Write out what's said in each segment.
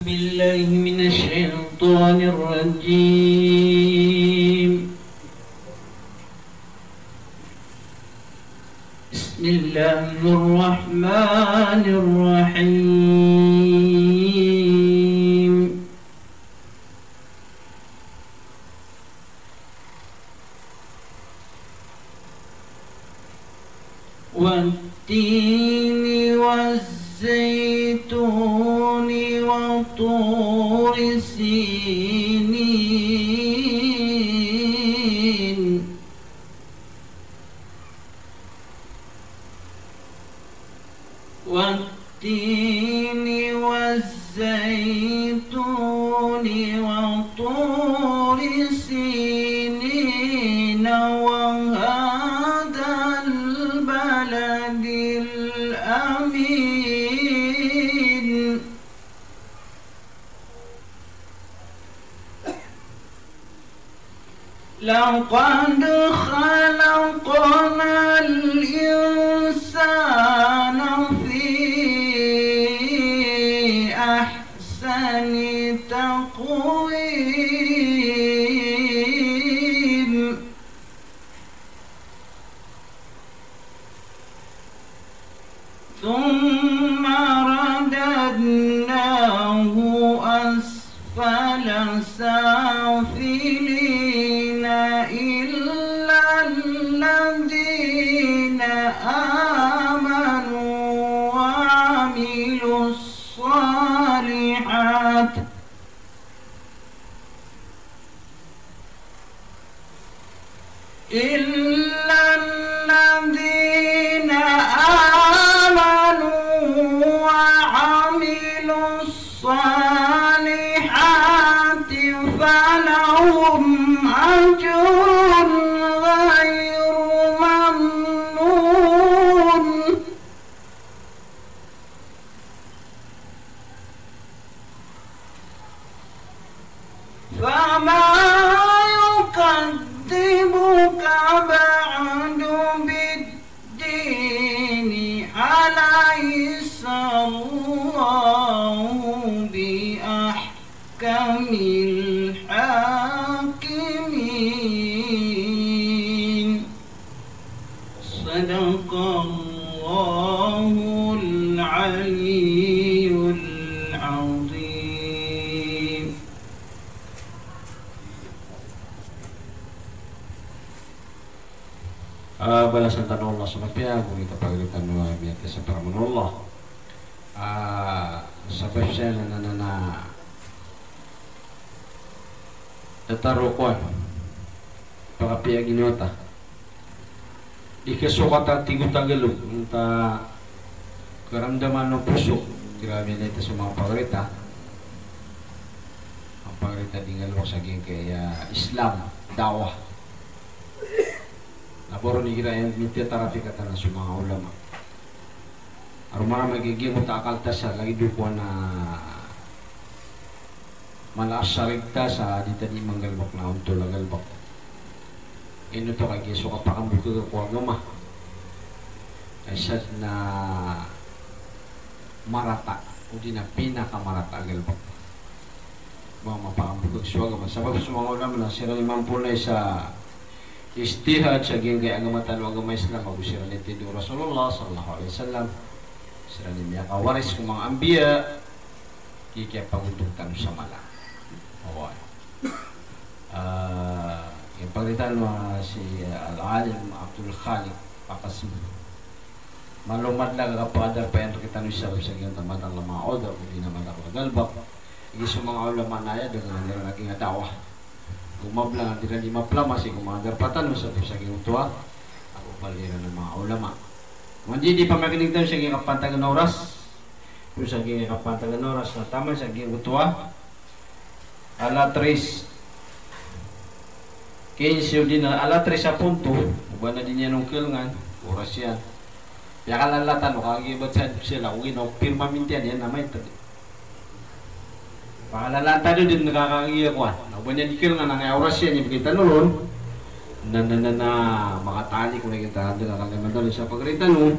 بالله من الشيطان الرجيم. بسم الله الرحمن الرحيم. والتين والزيتون وطور سينين والتين والزيتون وطور سينين وهذا البلد الأمين. لقد خلقنا الإنسان في أحسن تقويم ثم رددناه أسفل سافلين إلا الذين آمنوا وعملوا الصالحات إلا الذين آمنوا وعملوا الصالحات فلهم أجر غير ممنون. فما يكذبك بعد بالدين أليس الله بأحكم الحاكمين. صدق الله العلي العظيم. Balasan tanah Allah semapia kung kita pagalitan mo miyate sa paraman Allah. Sabay siya na tatarukuan pagapia ginota ikasukata tigutagalog ta karamdaman ng puso grabe na ito sa mga pagarita ang pagarita dingal sa kaya Islam dakwah naboro ni gira yung minti tarapi kata na sa mga ulama arumara magiging mutakalta sa lagi dukuan na malaasarigta sa dita ni manggalbak na unto lagalbak ino to kay so kapakambuka ko agama ay sad na marata o di na pinakamarata agalbak mga mapakambuka so agama sabab sa mga ulama na sila limang punay sa istihad sa gingay agama talo agama Islam bago sila nitido Rasulullah sallallahu alaihi wasallam sila ni mga kawaris kung mga ambiya kikaya pagundugtan sa mala. Okay. Yung pagritan mo si Al-Alim Abdul Khaliq Pakasim malumad lang kapadar pa yan kita nung sabi sa ganyan tamatang mga order hindi naman ako nagalbak iso mga ulama na yan dengan nila naging adawah gumablang at hindi maplama si kumagar patan sabi sa ganyan tuwa ako palira ng mga ulama hindi pa makinig tayo sa ganyan kapantagan oras kung sa ganyan kapantagan oras na tama sa ganyan tuwa ala 3 15 din na ala 3 sa punto buwan na din yan ng kilngan oras yan kaya kalalatan o kagibat sila kung pirma mintian yan na may tadi pakalalatan din nakakagiyakuan buwan yan kilngan na oras yan yung kita noon na makatali kung nakita natin nakakamadali sa pagrita no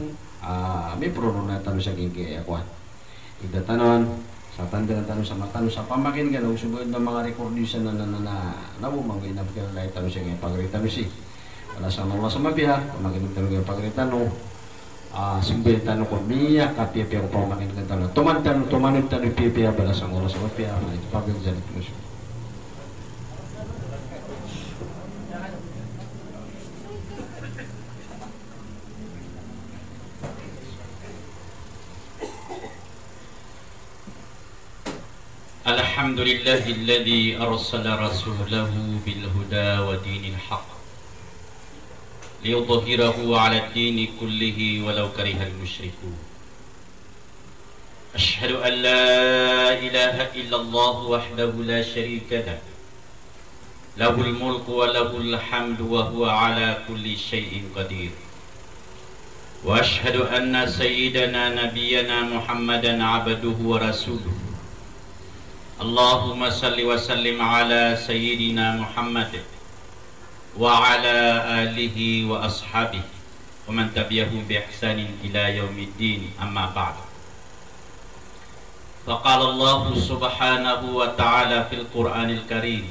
may prono na tanong sa gigi akuan ida tanon sa tanda tanong sa matano sa pamakin ka nung subod ng mga recordation na nabumagay na pagkalay tanong siya ngayon pagritano si wala sa mga sa mabiha pamakin ng tanong ngayon pagritano simbil tanong ko niya kapiya ko pamakin ng tanong tumanod tanong piya bala sa mga sa mabiha pagkakal ito siya. الحمد لله الذي أرسل رسوله بالهدى ودين الحق ليظهره على الدين كله ولو كره المشركون أشهد أن لا إله إلا الله وحده لا شريك له له الملك وله الحمد وهو على كل شيء قدير وأشهد أن سيدنا نبينا محمدا عبده ورسوله اللهم صل وسلم على سيدنا محمد وعلى آله وأصحابه ومن تبعهم بإحسان إلى يوم الدين أما بعد فقال الله سبحانه وتعالى في القرآن الكريم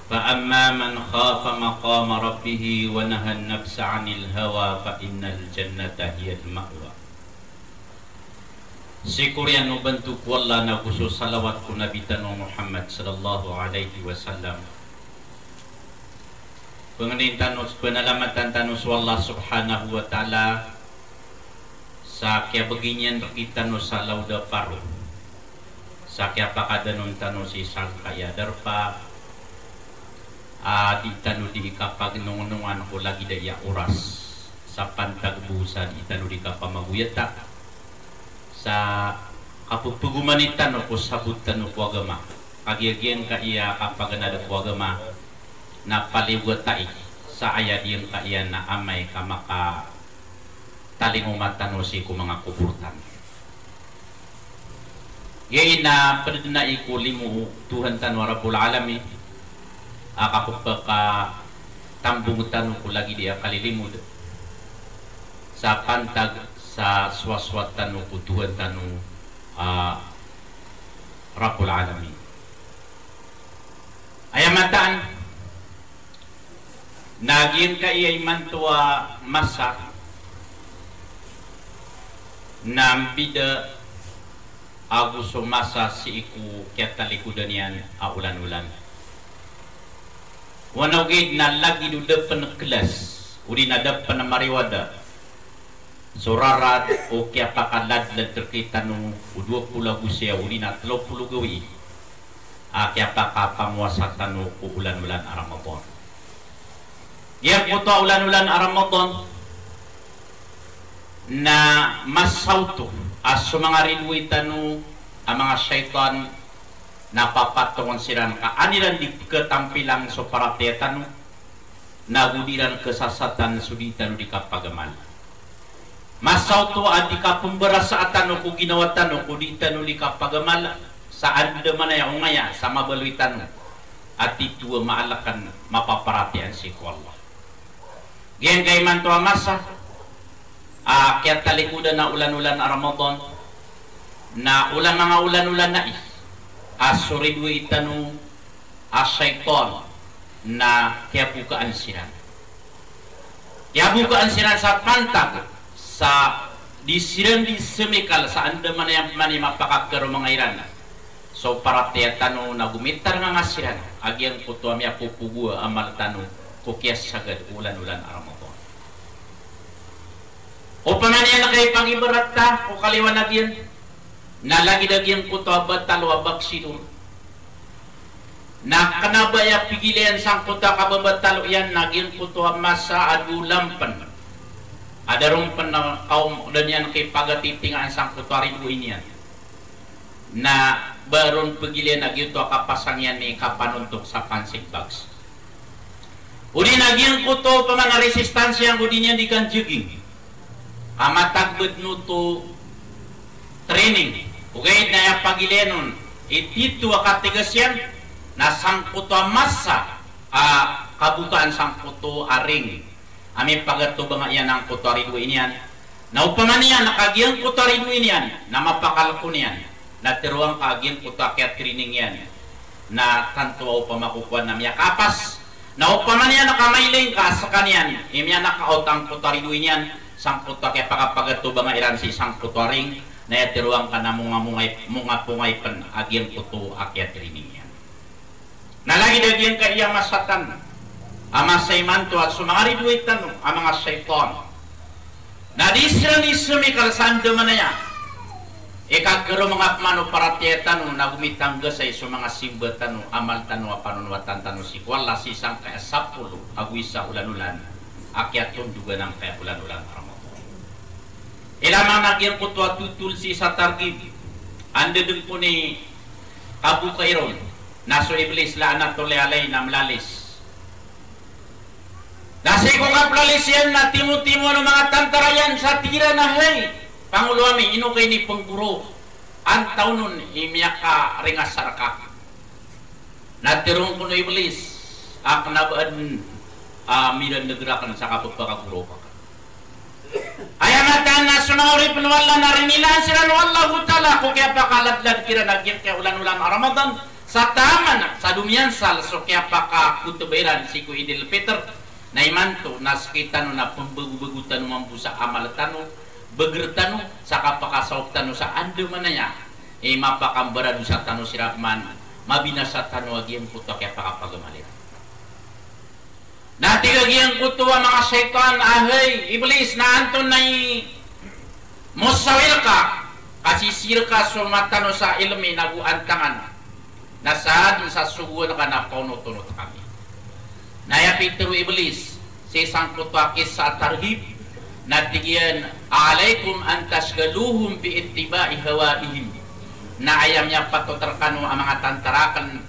فأما من خاف مقام ربه ونهى النفس عن الهوى فإن الجنة هي المأوى. Syukur yang nubantu kuala na khusus salawat ku Nabi Tanu Muhammad sallallahu alaihi wasallam. Pengenin tanus penalamatan tanus wallah subhanahu wa ta'ala sa kaya beginyan kita no sa lauda paru. Sa kaya pakadanon tanus isang kaya darpa di tanu di kapag nungunuan ko lagi daya oras sa pantag busa di tanu di kapamaguyata sa kapupugumanitan o sabutan o agama kagiagyan ka iya kapag nada ko agama na paliwatay sa ayat yung ka iya na amay ka maka talingumatan o si ko mga kuburtan yain na padna ikulimu Tuhan tanwa Rabbul Alamin akapupaka tambungutan ko lagi dia kalilimud sa pantag sa swaswatan o kutuhan tanu Rabbul Alamin. Ayamatan nagin ka iyay mantua masa nambida aguso masa si iku kiatalikudan yan ulan-ulan. Wanawgid na lagi dudapan kelas udi nadapan na mariwada surarat o kaya pakalad lang terkita nung 20 siya uli na 30 gawi kaya pakapamuasatan nung ulan-ulan Ramadan. Yan po ito ulan-ulan Ramadan na masauto aso mga rinwitan nung ang mga syaitan napapatungan sila kaanilan di ketampilang so paratetan nung nagudiran kesasatan suditan di kapagamal. Masaw to adi ka pemberasaan o kung ginawatan o kung di tanuli ka pagamal saan naman ay ngaya sa mabaluitan at ito maalakan mapaparatian si Allah. Ganyan kay man to masa kaya talikudan na ulan-ulan Ramadan na ulan mga ulan-ulan na asuridu itanu asyaiton na kaya bukaan siran. Kaya bukaan siran sa pantag sa disiran di semikal sa anda mana yang mani mapakakar mga iran so para tiya tanu na gumitar nga ngasiran agyang kutuam ya pupugua amal tanu kukias sagad ulan-ulan Ramadan o pamanian na kay pangibarat ta o kaliwanag yan na lagi dagyang kutuam batal wabak sidun na kanabaya pigilian sang kuta kababatalo yan nagyang kutuam masa adulampan ada rumpan na kaum dan yan kay pagatitingaan sang kutwarin uinian na baron pagilian na gyuto kapasang yan ni kapanuntok sa pansig bags uli nagyang kuto pa mga resistansya ang udi niya di kan juging kamatagbet nuto training ugay na yung pagilianon itito akatigas yan na sang kuto masa kabukaan sang kuto aring amin pagatuba nga yan ang kutarido inian na upaman niyan nakagiyang kutarido inian na mapakalko niyan na tiruang kagin putakyat training yan na tanto o pamakukuan na miya kapas na o paman yan nakamailing ka sa kanyan imya nakautang putariduin yan sang putakya pakapagato ba nga iran si isang putaring na yatiruang ka na mga pungay pan agin puto akyat training yan nalagi dagyan ka iyang masatan ama saymanto at sumangariduit tanong ang mga syaitan na disra-disra kalsando man na yan ikagkaro mga mano paratyetan na gumitangga sa iso mga simbatan amal tanu panunuwatan tanu si wala si isang kaya 10 agwi sa ulan-ulan akyatun duga ng kaya ulan-ulan Ramadan ilamang nagyang kutwa tutul si sa targib ando dun po ni Abu Kairon naso iblis la anak tulialay na mlalis nasi ko kaplalis yan na timo-timo ng mga tantarayan sa tira na hay Pangulo kami, ino kay ni pengguro ang taon nun, imiyak ka ringas saraka natirong kuno iblis aknabaan midan nagerakan sa kapagpakaguro ayamatan na sunawari penwala na rinilan sila wallahu ta'ala ko kaya pakaladlad kira nagyan kaya ulan-ulan Ramadan sa taman sa dumyansal so kaya pakakutuberan si Idil Fitr na imanto naskitan na pembagu-bagutan mambusa amalatan begertanu saka pakasawag tanu sa ando man niya mapakambara sa tanu sirapman mabinasa tanu agiyang puto kaya pakapagamalit nati agiyang puto mga syaitan ahay iblis na anton na musawil ka kasisir ka sumatano sa ilmi naguantangan nasaan sa suguan ka na pauno-tunot kami nayapitero iblis si isang puto akis sa tarhib natigyan alaikum antasgaluhum bi ittiba'i hawaihim na ayam niya patutarkano ang mga tantarakan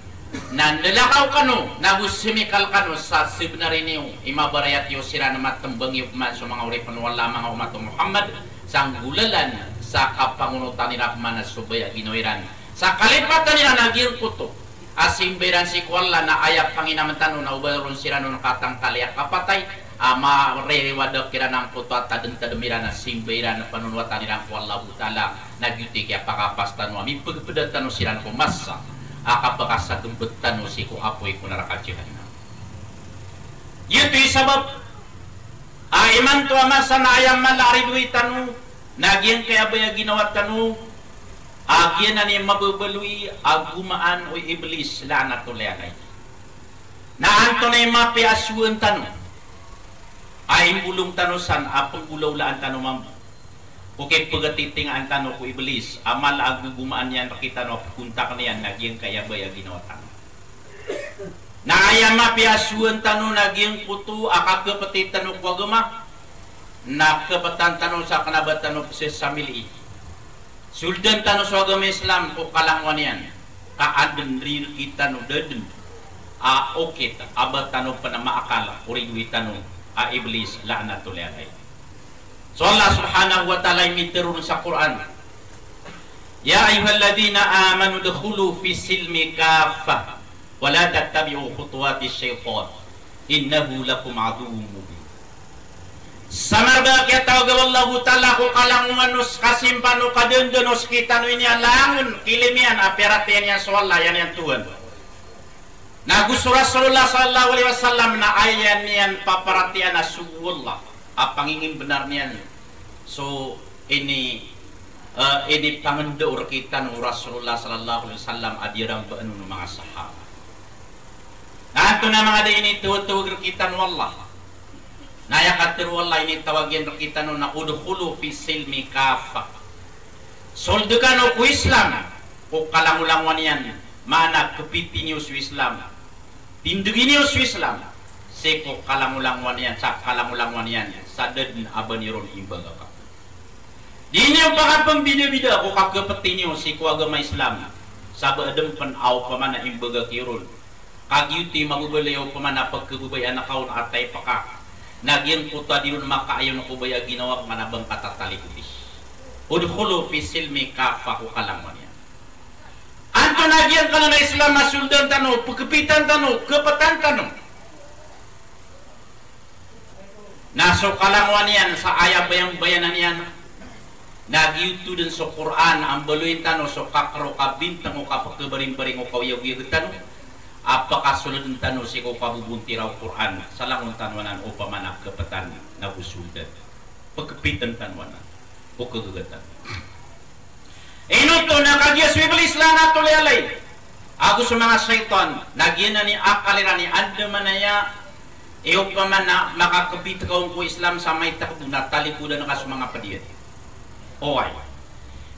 na nilakaw kano nagusimikal kano sa sibnariniw imabarayat yo sira na matembang yukman sa mga uripan wala mga umato Muhammad sang gulalan sa kapangunutan ni Rahman na subaya ginoiran sa kalipatan nila nagir kuto asimberan si kwala na ayap panginamantano na ubaron sira no katang kaliyak kapatay ama rewadak kira nang puto at tademira na simbeira na panunuatan nilang ko Allah Ta'ala nagyuti kaya pakapastan mo amin pagpedatan no siran ko masa akapakasa gembetan no si ko apoy ko narakajihan na yuti sabab iman to amasa na ayam malari duitan no nagyan kaya baya ginawat kanu agyan na niya mababalui agumaan o iblis lana to leanay na anto na yung mapiasuan tanong ay bulong tanusan apong gulaw laan tano mam okay pagatiting ang tano ko iblis amal agugumaan yan nakita no punta ka niyan nagyang kaya baya ginawa tano na ayam mapiasuan tano nagyang puto akagapatid tano ko agama na kapatan tano sa kanabat tano sa samili suldan tano sa agama Islam ko kalangwan yan kaaden rin kita no daden okay abat tano pa na maakala uriwi tano iblis la'natul alaihi. So Allah subhanahu wa ta'ala imitirun sa Quran. Ya ayyuhalladzina amanu dukhulu fi silmi kaffah wa la tattabi'u khutuwatis syaitan innahu lakum aduwwun mubin. Samarga kaya tawag Allah ta'ala ko kalangunganus kasimpano kadendonus kita no ini alangun kilimian aperatian yang swalla yan yang Tuhan. Nagusto Rasulullah sallallahu alaihi wasallam na ayan niyan paparatian na suwullah pangingin benar niyan so ini pangendur kita no Rasulullah sallallahu alaihi wasallam adirang baanu ng mga sahaba nato na mga ini tuwag kita no Allah nayakatir wallah ini tawagyan kita no na udkhulu fi silmi kafa soldukan no ku Islam o kalangulangan yan mana kepitinyo su Islam tinduginyo su Islam seko kalangulangan yan sa kalangulangan yan sadad abaniron imbaga ka dini ang pakapambida-bida ko kagapatinyo seko agama Islam saba adem pan aw pamana imbaga kirul kagyuti magubalayaw pamana pagkagubayan na kaon atay paka nagyan puta dirun makaayon ko baya ginawag manabang katatalikutis udkhulu fi silmi kafa ko kalangulan yan anto nagyan ka na Islam masuldan tano, pagkapitan tano, kapatan tano. Naso kalangwan yan sa ayabayang bayanan yan. Nagiutu din sa Quran ang baluin tano so kakro kabintang o kapagkabaring-baring o kawiyaw-wiyaw tano apakah sulod tano si ko kabubunti raw Quran salangon tanwanan o pamanak kapatan na usudan pagkapitan tanwanan o kagagatan inuto na kagyas Iblis lang nato layalay ako sa mga syaitan nagyan ni akalira ni andamanaya iyo pa man na makakapit ka ko Islam sa may takbo na talikudan na ka sa mga padiyat oy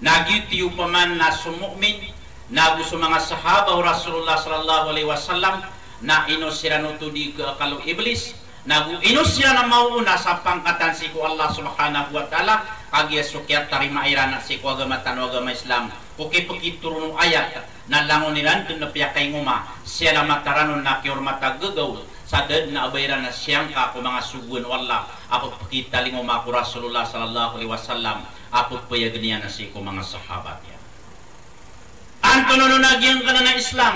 nagyutiyo pa man na sumu'min na gusto mga sahaba o Rasulullah sallallahu alaihi wasallam na inosira no to di kalau Iblis na inosira na mauuna sa pangkatan si ko Allah subhanahu wa ta'ala kagya sukyat tarima irana si ko agama tano agama Islam okay pagkiturunong ayat na langon nilan dun na piyakay nguma siya na mataranon na kiormata gagaw sa dad na abayran na siyang ka ko mga sugun wala apot pakita linguma ko Rasulullah sallallahu alaihi wasallam apot payag niya na si ko mga sahabat niya antono nagyang ka na Islam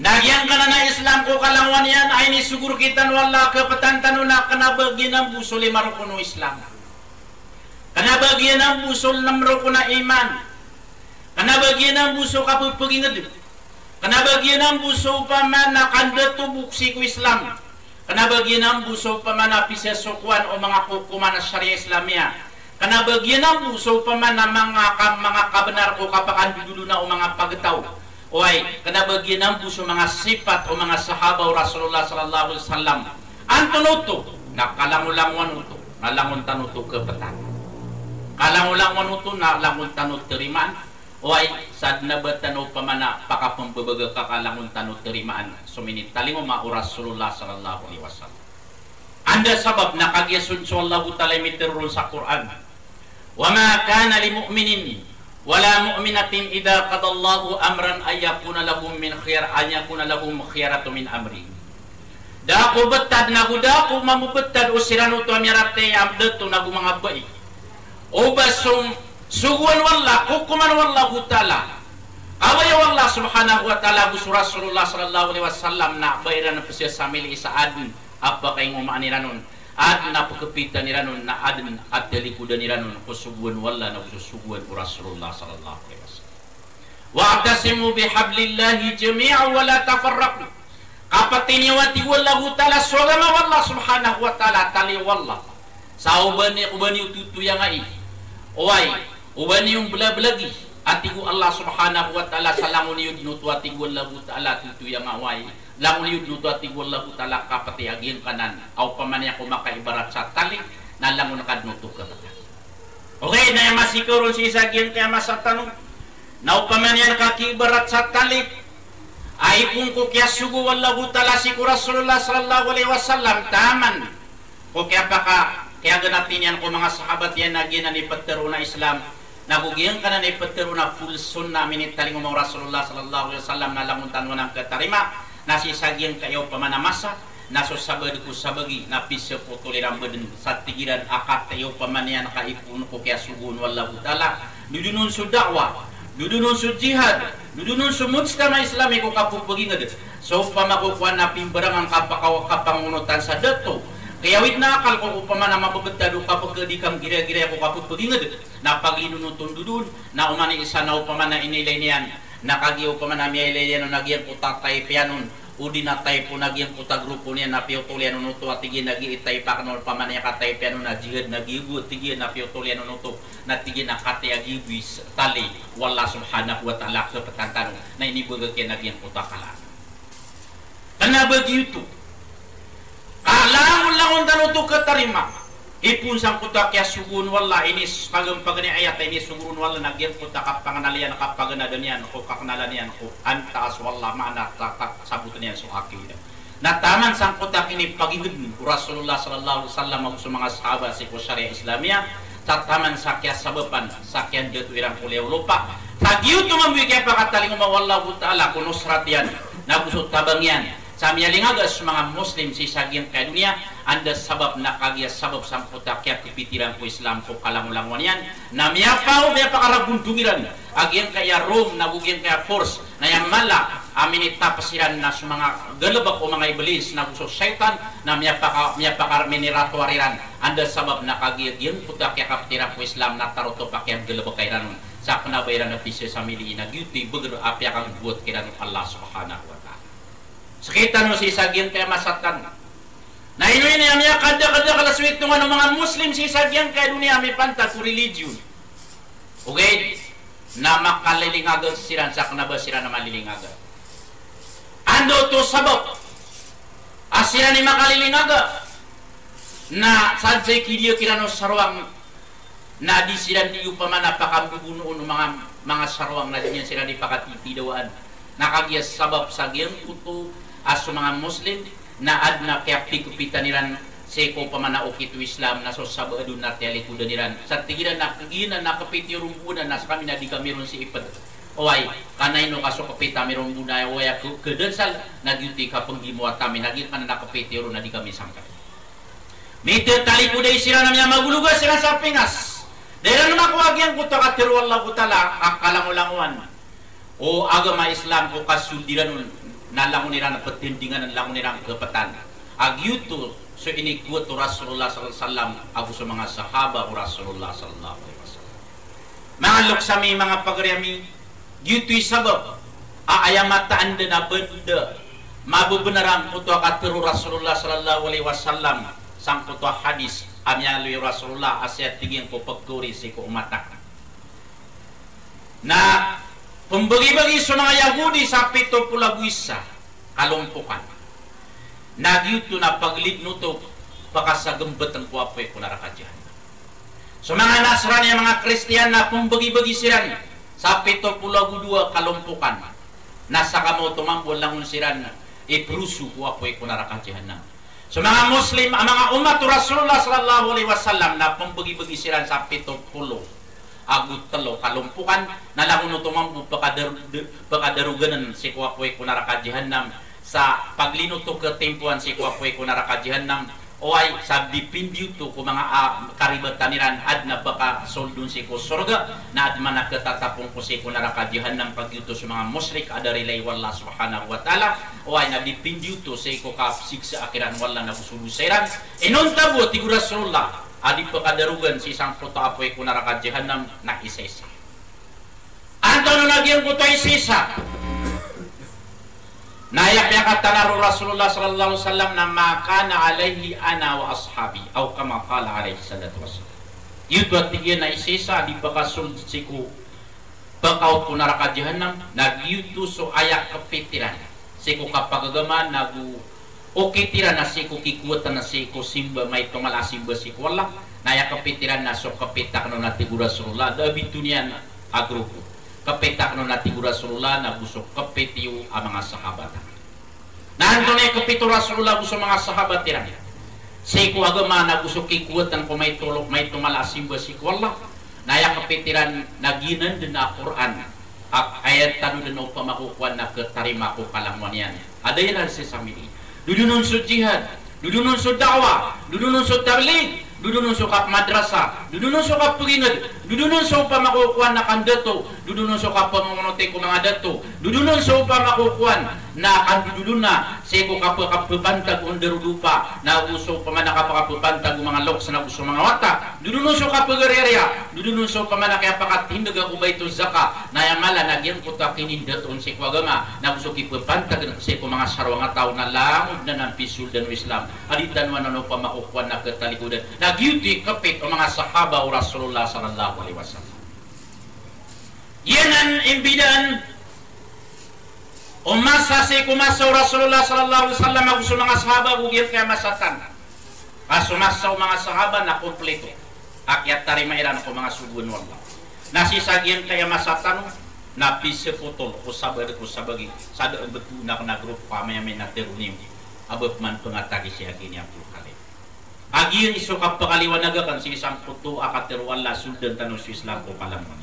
nagyang ka na Islam ko kalangwan yan ay ni sugur kita wala kapatantano na kanabagyan ng busol imaro ko no Islam kanabagyan ng busol namro ko na iman kanabagyan ng busol kapupagingad kanabagyan ng busol pa man na kandato buksi ko Islam kanabagyan ng busol pa man na pisasokwan o mga kukuman na Sharia Islamia kanabagyan ng busol pa man na mga kabanar ko kapakan dudulo na o mga pagtaw o ay kanabagyan ng busol mga sifat o mga sahaba o Rasulullah sallallahu alaihi wasallam antonuto na kalangulangon uto nalangon tanuto kapatan kalangulangon uto nalangon tanut terimaan o ay sad na batano pamana pakapambabaga kakalangon tanut terimaan suminit talingo ma o Rasulullah sallallahu alaihi wasallam anda sabab nakagyasun sa Allah ta'ala mitirul sa Quran wa ma kana li mu'minin wala mu'minatin idha qadallahu amran ayyakuna lahum min khiyar ayyakuna lahum khiyaratu min amri dako betad nagu dako mamubetad usirano to amirate abdatu nagu mga baik o basum suguan wallah hukuman wallahu ta'ala awaya wallah subhanahu wa ta'ala gusto Rasulullah sallallahu alaihi wasallam na bayran na siya sa mili isaadin apa kay ngumaan niranon ad na pagkapitan niranon na adin at delikudan niranon kusuguan wallah na kusuguan ko Rasulullah sallallahu alaihi wasallam wa'tasimu bihablillahi jami'a wa la tafarraqu kapatiniwati wallahu ta'ala sugama wallah subhanahu wa ta'ala tali wallah sa ubani ututu yang ai oy ubani yung belagi atigu Allah subhanahu wa ta'ala salamun yudnu atigu wallahu ta'ala tutu yang awai lamun yudnu atigu wallahu ta'ala kapati agin kanan au pamanya ko makaibarat sa tali na lamun kadnuto ka okay na masih kurun si sagin kaya masatano na upamanya kakibarat sa tali ay kung ko kya sugu wallahu ta'ala si Rasulullah sallallahu alaihi wasallam taman ko kaya paka kaya ganatin yan ko mga sahabat yan na ginanipatero na Islam nagugiyan ka na naipatero na full sunnah minitaling umang Rasulullah sallallahu alaihi wasallam na lamuntan mo ng katarima nasisagyan kayo pamanamasa nasusabad ko sabagi napisyo po tulirang badin sa tigiran akat tayo pamanian kaipun ko kaya sugun wallahu ta'ala dudunun su da'wah dudunun su jihad dudunun su mujtama islami ko kapupagingad so pamakukuan na pimbarang ang kapangunutan sa dato kaya wit na akal ko upama na mapabagtado kapag di kam gira-gira ko kapag pagingad na paglinunutun dudun na umani isa na upama na inilay niyan nakagi upama na miyay niyan na nagyan ko tatay pianon udi na tay po nagyan ko ta grupo niyan na piutulian nunuto at tigin nagi itay pa kanol pamana ya katay pianon na jihad nagigu tigin na piutulian nunuto na tigin na katay agibis tali wallah subhanahu wa ta'ala kapatantano na inibagag yan nagyan ko takala kanabag yuto kalangon langon tanuto katarima ipun sang kuta kya sugun wala ini pagam pagani ayat ini sugun wala nagyan kuta kapanganalian kapaganadanian ko kaknalanian ko antas wala mana tak sabutan yan so akida na taman sang kuta kini pagigud Rasulullah sallallahu alaihi wasallam sa mga sahabat si Syariah Islamia sa taman sakya sababan sakyan jatu irang kuliah lupa tagiu tu mambi kaya pakataling wallahu ta'ala kunusratian nagusot tabangyan Samia lingagas mga Muslim si sagyan kaya dunia anda sabab nakagya sabab sang putakya kipitiran ko Islam ko kalangulangon yan na miyapaw miyapakarabuntungiran agyan kaya Rome nagugyan kaya force na yan mala amin itapasiran na sa mga galabak o mga iblis na gusto syaitan na miyapakar miniratuariran anda sabab na kagiyagyan puta kaya kaptira po Islam na taroto pakyang galabak kairan sa panabayran na pisya sa miliin na gyuti bagar apya kang buot kiran Allah subhanahu wa ta'ala sakitan mo si isagyan kaya masatan na inuin niya miya kada kalaswit ng mga Muslim si isagyan kaya dunia may panta ku religion okay na makalilingagan siran sa kanabasiran na malilingagan. Ando to sabab asiran ni makalilingaga na sadsay kidiyo kirano sarwang na di siran di upamana pakambubunoon ng mga sarwang na diyan siran di pakatitidawaan. Nakagiyas sabab sa giyang puto aso mga Muslim na adna kaya pikupitan niran seko pamana okitu Islam na so sabadun na telikudan niran sa tigiran na kaginan na kapiti rumbunan na sa kami na di kami ron si ipad oay kanay no kaso kapita mi rumbuna oay kedensal nagyuti ka penggimuat kami nagit man na kapiti ron na di kami sangka mite talikuday sira namanya magulugas sira sa pingas dahil na kuwagyan ko takatiru Allah ta'ala akalangulanguan o agama Islam ko kasuldiran nalangon nila na petindingan ng langon nila kepetan agyuto so ini kuat Rasulullah sallallahu alaihi wasallam ako sa mga sahaba o Rasulullah sallallahu alaihi wasallam. Mga luksami, mga pagriyami, gito'y sabab, aayamata anda na benda, mabubenaran puto katiru Rasulullah sallallahu alaihi wasallam, sang puto hadis, amyalui Rasulullah asyat tingin ko pagkuri si ko umatak. Na, pembagi-bagi sa mga Yahudi sa 70 buwisa, kalumpukan. Nagyuto na paglibno to pakasagambet ang kuwapoy ko narakadyan. So mga Nasrani, mga Kristiyan na pembagi-bagi siran sa 72 kalumpukan nasa kamo tumambol langon siran iprusu kuwapoy ko narakadyan na. So mga Muslim, ang mga umat Rasulullah sallallahu alaihi wasallam na pembagi-bagi siran sa 70 agut telo kalumpukan na langon tumambol pakadaruganan si kuwapoy ko narakadyan na sa paglinuto ketempuan si kuwapoy ko narakadyahanam oay sa dipindiw to ko mga karibatan ad na baka soldun si ko surga na ad man nakatatapong ko si ko narakadyahanam pagyuto sa mga musyrik adarilay wala subhanahu wa ta'ala oay na dipindiw to si ko kapsiksa akiran wala na kusuluseran inuntabo ti Rasulullah adi pakadarugan si isang putoapoy ko narakadyahanam na isesa anto no nagyang ko to isesa Nayak yang kata naru Rasulullah sallallahu alaihi wasallam na makana alaihi ana wa ashabi atau kama qala alaihi salatu wasallam. Itu artinya na isesa di bakasul siku bakaw ko neraka jahanam nagyuto so ayak kepitiran. Siku kapagagama nagu okitiran na siku kikuatan na siku simba may tumala simba siku Allah nayak kepitiran na so kepitak no nati Rasulullah dabi dunian agrupo. Kepetak no nati Rasulullah na busok kepetiu ang mga sahabat. Nanto na kepitu Rasulullah busok mga sahabat tiran. Siku agama na busok kikuatan ko may tulok may tumalasim ba siku Allah. Naya kepitiran naginan din na Quran. Ayat tanu din o pamakukuan na ketarima ko kalamwan yan. Ada yan sa samili. Dudunun sa jihad, dudunun sa dakwah, dudunun sa tabligh, dudunun sa kap madrasah, dudunun sa kap pengingad, dudunun sa pamakukuan na kandato, dudunun sa kap pamungunote ko mga dato, dudunun sa pamakukuan na kandudulun na seko kapapantag under lupa na uso pamana kapapantag mga loks na uso mga wata, dudunun sa kapagareria, dudunun sa pamana kaya pakat hindag ako ba ito zaka na yamala nagyan ko ta kinindaton seko agama na uso kipapantag seko mga sarwang tao na langod na ng pisul dan Islam aditan manano pamakukuan na ketalikudan nagyuti kapit o mga sahaba o Rasulullah sallallahu alaihi wasallam. Yan ang imbidan o masa si kumasa o Rasulullah sallallahu alaihi wasallam ako sa mga sahaba bugyan kaya masatan. Kaso masa o mga sahaba na kompleto. Akyat tarimairan ako mga subun wallah. Nasisagyan kaya masatan na pise putol o sabad ko sabagi sada betul na grup pamay-may na terunim abot man pengatagi siya gini Abdul Khalid. Agi iso ka pakaliwanaga kan si isang puto akaterwala suldan tanus Islam ko palamon.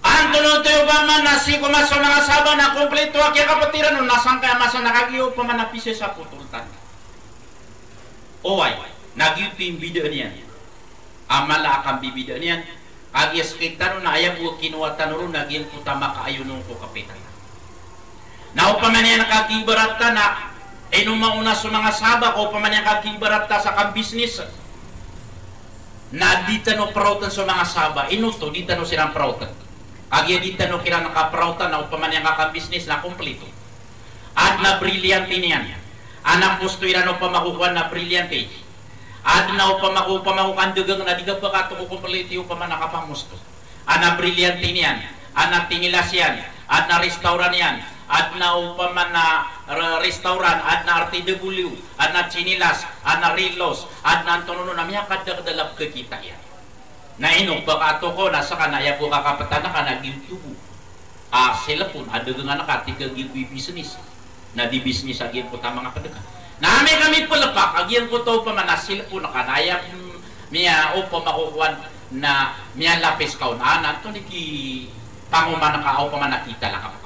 Antono tayo ba man nasi ko maso mga saba na kompleto akya kapatiran no nasang kaya masa nakagiyo pa man napise sa putultan. Oay, nagyuto yung bida niyan. Amala akan bibida niyan. Agi sekitar na ayam buat kinuatan ro nagyan utama kaayunon ko kapitan. Na upaman yan nakakibarat ta na mauna sa mga saba o upaman yan nakakibarat ta sa kabisnis na dita no prautan sa mga saba inuto dita no silang prautan agya dita no kila nakaprautan na upaman yan kakabisnis na kompleto at na brilyante niyan anang pusto ira no pamakukuan na brilyante at na upamakukan dugang na diga pa kato ko kompleto upaman nakapamusto ana brilyante niyan ana tingilas yan at na restauran yan at na upaman na restauran at na RTW at na chinilas at na relos at na antono na miya kadagdalap ke kita yan na ino baka ato ko nasa kanaya po kakapatana ka na gintubo sila po adagang nga nakatiga gilbi business na di business agyan po ta mga padaga na kami palapak agyan po to upaman na sila po nakanaya miya upamakukuan na miya lapis kaon anan to niki panguman ka upaman nakita lang ka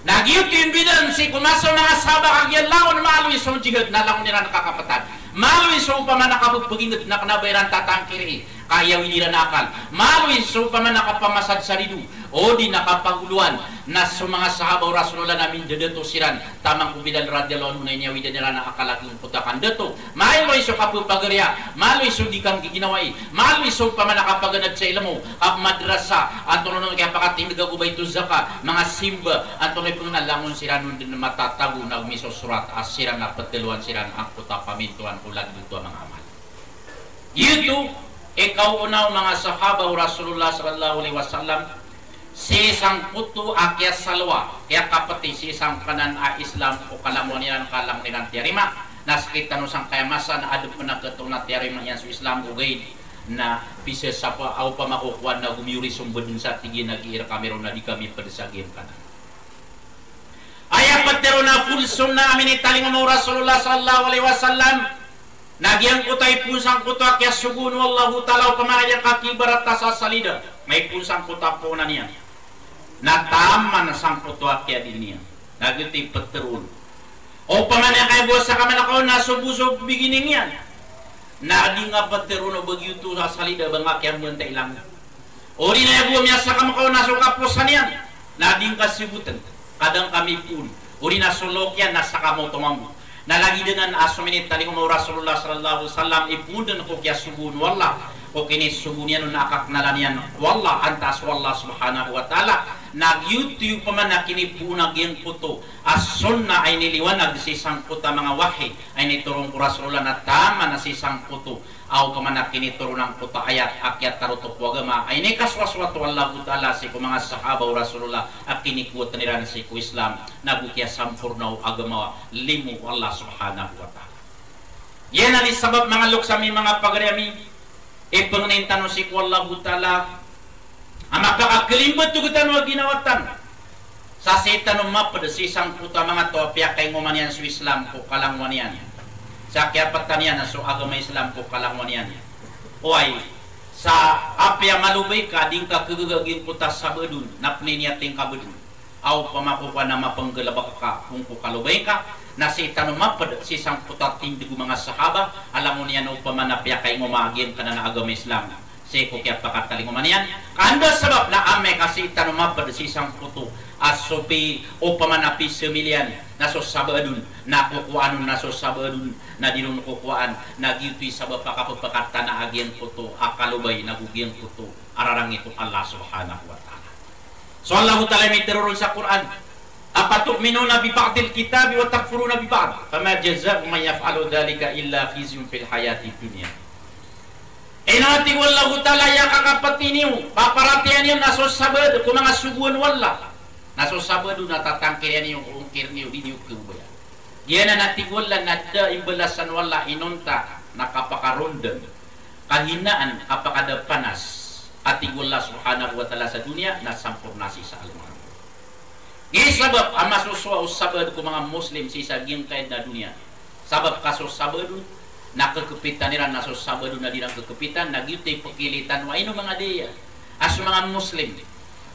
Nagyut yung bidan si kumaso mga sabak agyan laon maluwi sa jihad na lang nila nakakapatan. Maluwi sa upaman nakapagpagingit na kanabayran tatangkiri kaya winira nakal. Maluwi sa upaman nakapamasad sa ridu o di nakapaguluan na sa mga sahabaw Rasulullah namin dedeto siran tamang kubidan radiyallahu anhu niya widan nila nakakalaking putakan deto. Maluwi sa kapupagarya, maluwi sa di kang giginawai, maluwi sa upaman nakapaganad sa ilamo, kap madrasa, antono nung kaya pakating nagagubay to zaka, mga simba, antono pang nalangon siran nun din matatago na umiso surat asiran na patiluan siran ang puta pamintuan ulan dito mga amal. Yito, ikaw unaw mga sahabaw Rasulullah sallallahu alaihi wasallam si isang puto akya salwa kaya kapati si isang kanan a Islam o kalamonian kalang nilang tiarima naskita no sang kayamasan adu penagkatong na tiarima yan sa Islam ugay na bisa sa pa au pamakukuan na gumiyuri sumbedun sa tinggi nag-iir kamero na di kami padasagin kanan ayat patero na full sunnah amin italing mo Rasulullah sallallahu alaihi wasallam nagyang kutay pusang kuta kaya sugun wallahu ta'ala pamanayang kakibarat sa salida may pusang kuta po na niya nataman sang kuta kaya din niya nagiti paterul o pamanayang kaya buwas sa kamanakaw na subusog beginning yan naging nga paterul o bagyuto sa salida banga kaya muna ilang o rin na buwa niya sa kamanakaw na sukapusan yan naging kasibutan kadang kami pun o rin na sulok yan nasa kamotomamu nalagi dengan asuminit tali mo Rasulullah sallallahu alaihi wasallam ipudan ko kya subun wallah ko kini subunyan na akaknalan yan wallah antas wallah subhanahu wa ta'ala nag-youtube paman na kini punag yung puto as sunna ay niliwanag si isang puta mga wahi ay niturong ko Rasulullah na tama na si isang puto aw paman na kini turunang puta ayat akyat tarutok wagama ay ni kaswaswat wallahu ta'ala si ko mga sahabaw Rasulullah at kinikuot niran si ko Islam nabukya sampurnaw agama limu Allah subhanahu wa ta'ala yan ang isabab mga luksami mga pagrami ipangnaintan si ko wallahu ta'ala ang makakakalimbot ko kita mga ginawatan sa setan umapad si isang puta mga topya kay nguman yan sa Islam ko kalangwan yan sa kiapatan yan so agama Islam ko kalangwan yan oy sa apya malubay ka ding ka kagagagin puta sa bedun na pniniating ka bedun aw pamakukuha na mapanggalabak ka kung kukalubay ka na setan umapad si isang puta tindig mga sahaba alam mo niyan upaman na piya kay ngumagin ka na agama Islam seko kaya pakataling man yan kanda sabab na ame kasi tanumapad si isang puto asopi o pamanapi semilian naso sabadun na kukuan naso sabadun na dinun kukuan nagituy sabab pakapagpakata na agyan puto akalubay nagugyan puto ararang ito Allah subhanahu wa ta'ala so Allah ta'ala may terorol sa Quran apatu'minuna bi ba'dil kitabi wa takfuruna bi ba'd fama jaza'u man yaf'alu dhalika illa khizyun fil hayati dunya inati wallahu ta'ala ya kakapatiniw paparatian yung naso sabad kung mga subuan wala naso sabad natatangkirian yung ungkir niyo di niyo kubaya yan na natigwala nada imbalasan wala inunta nakapakarundan kahinaan apakada panas atigwala subhanahu wa ta'ala sa dunia na sampurnasi sa alam gisabab ang masuswa usabad kung mga muslim si saging kain na dunia sabab kaso sabad nakakapitan nila naso sabado na dinang kakapitan nagyutay pakilitan wa ino mga deya as mga muslim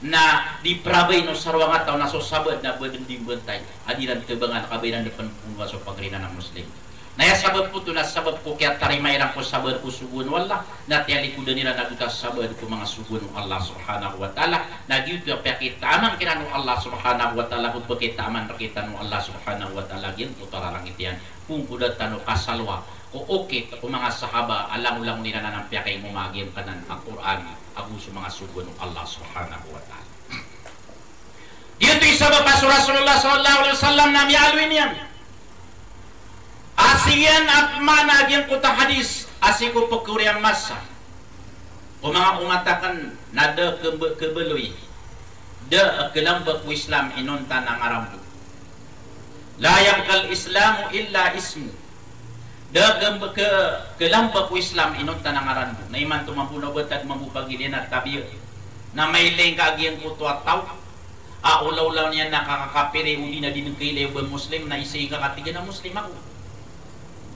na di prabay no sarwang ataw naso sabad na badin di bantay adiran tebangan kabayran depan punwa so pagrina ng muslim Naya sabab po na sabab ko kaya tarimayran ko sabab ko sugun wala na tiyali ko nila nagutas sabab ko mga sugun Allah subhanahu wa ta'ala nagyuto pakita amang kinano Allah subhanahu wa ta'ala kung pakita aman rakita no Allah subhanahu wa ta'ala yan po tararangit yan kung kudat tano kasalwa o okay kung mga sahaba alam-ulang nila na ng piyakay mumagyan kanan ang Quran aguso mga sugun ng Allah subhanahu wa ta'ala. Dito isabab pa Rasulullah sallallahu alaihi wasallam na miyalwin yan. Asiyan at managyan ko ta hadis asiko pagkuryang masa o mga umatakan na da kebeloy da kelambak ko Islam inunta ng arambu la yabqal islamu illa ismu da kelambak ko Islam inunta ng arambu na iman tumampuno batag mabupagilin at tabi na may lengkagyan ko to at tao ulaw-law niya nakakakapiri udi na dinagkailay ba Muslim na isay kakatigan na Muslim ako.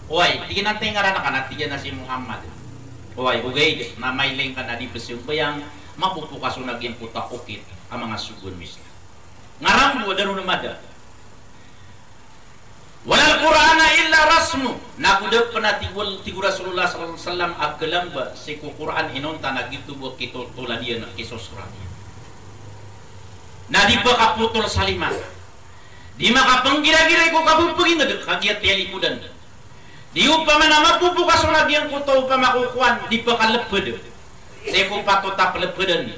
Oy, tingin natin nga na kanatiyan na si Muhammad. Oy, ugay, na may link ka na di presyong bayang mapupukas o naging puta ukit ang mga sugun misla. Ngarang mo, daro namada. Walal Qur'ana illa rasmu. Nakudap pa na tigur Rasulullah sallallahu alaihi wasallam agkalamba si Quran inunta na gitubo kitutula diya na kisusra niya. Na di pa kaputol sa lima. Di makapanggira-gira ko kabupagin na kagiat yalikudan. Di upama na mapupukas o nagyan ko to upama kukuan di pa kaleped di ko patotap lepedan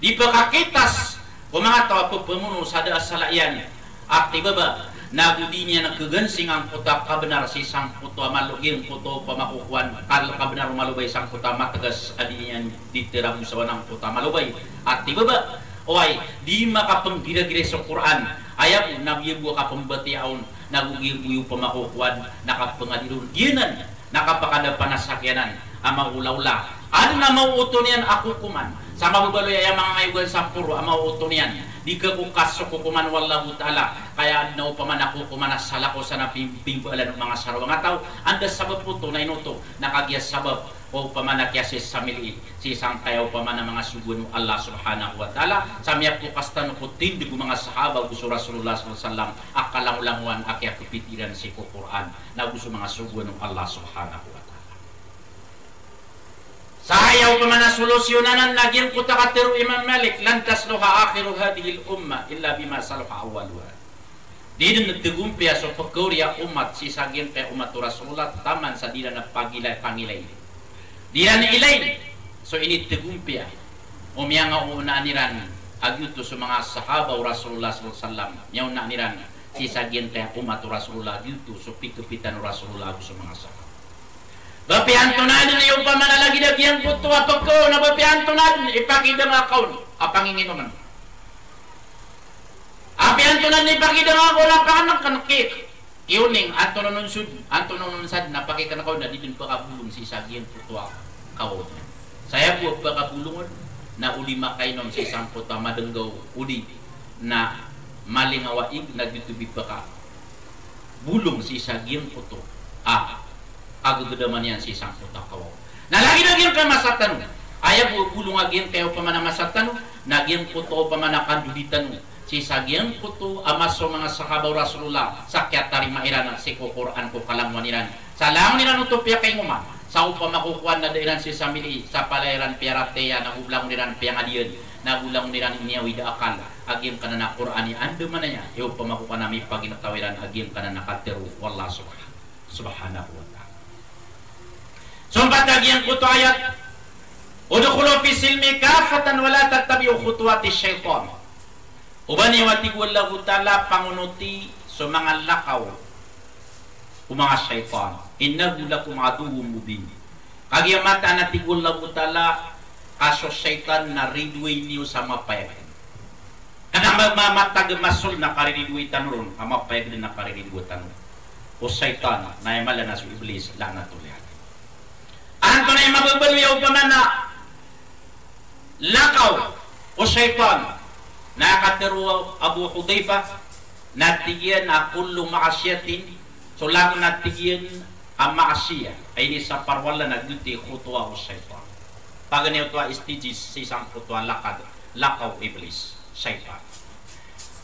di pa kakitas o mga tawa po pemuno sada asalayan at ibaba nagudi niya nagkagansing ang puta kabenar si sang puto malugin puto pamakukuan kal kabenar malubay sang puta matagas adi niya diterang sa wanang puta malubay at ibaba oy di makapanggira-gira sa Quran ayat nabiya buwa kapambatiaon nagugiyo pamakukuan nakapangadilun ginan nakapakada panasakyanan ama ulaula ano na mauuto niyan ako kuman sa mababaloy ay mga ngayugan sa puro ama mauuto niyan di ka kukas sa kukuman wallahu ta'ala kaya na upaman ako kuman asala ko sa napimpimbalan ng mga sarwa nga tao anda sabab po to na inuto nakagyas sabab o pamanakya si samili si isang kayaw paman ng mga sugun Allah subhanahu wa ta'ala sa miyak ko kastan ko tindi ko mga sahaba gusto Rasulullah sallallahu akalang-languan akya kupitiran si Quran na gusto mga sugun ng Allah subhanahu wa ta'ala sa ayaw paman na solusyonanan nagyan ko takatiru Imam Malik lantas luha akhiru hadihil umma illa bima saluha awaluha di din nagtigumpia so pagkuriya umat si sagin kaya umat Rasulullah taman sa dila na pangilay diyan ilain so ini tegumpia umya nga una niran agyuto sa mga sahaba Rasulullah sallallahu alaihi wasallam yaw na niran si sagyan kaya umat Rasulullah agyuto so pikupitan Rasulullah sa mga sahaba bapian tunadin na yung pamanalagi na biyan puto ato ko na bapian tunadin ipakida nga kaun apangingin naman apian tunadin ipakida nga ako lang panganak kanakit iuning anto nun sad napakita na kaun na dito pakabulong si sagyan puto kaon. Saya buat pakapulungan na uli makainom sa isang puta madenggaw uli na malingawaig na ditubi paka bulong si saging puto agagadaman yan si isang puta kawaw. Nalagi nagyan ka masatan ayaw buat bulong agyan kayo pamana masatan nagyan puto pamana kandulitan si saging puto amaso mga sahabaw Rasulullah sakyat tari mairana si Quran ko kalangwan iran salang niran utopia kay nguma sa upang makukuha na dairan si samili sa palairan piarateya na ulang niran piangadiyan na ulang niran iniyawida akal agim ka na na Quran ando man na niya yung pamakukuha na may paginatawiran agim ka na nakatiru wallah subhanahu wa ta'ala sumpat agyan ko to ayat udukhulo fi silmi kafatan wala tattabi'u khutuwati syaitan ubani watig wallahu ta'ala pangunuti sa mga lakaw o mga syaitan innahu lakum aduwwum mubin kagyamata na tigul lagu tala kaso syaitan na ridway niyo sa mapayag kanang magmamatag masol na karidway tanron ang mapayag din na karidway tanron o syaitan na imala na si iblis lanatulihan anto na yung mababalyaw pa man na lakaw o syaitan na katiru Abu Hudayfa natigyan na kullu maasyatin so lang natigyan ang maasya ay ni sa parwala nagduti khutwa o syaitan pag niyo to istijis si isang khutwa lakaw iblis syaitan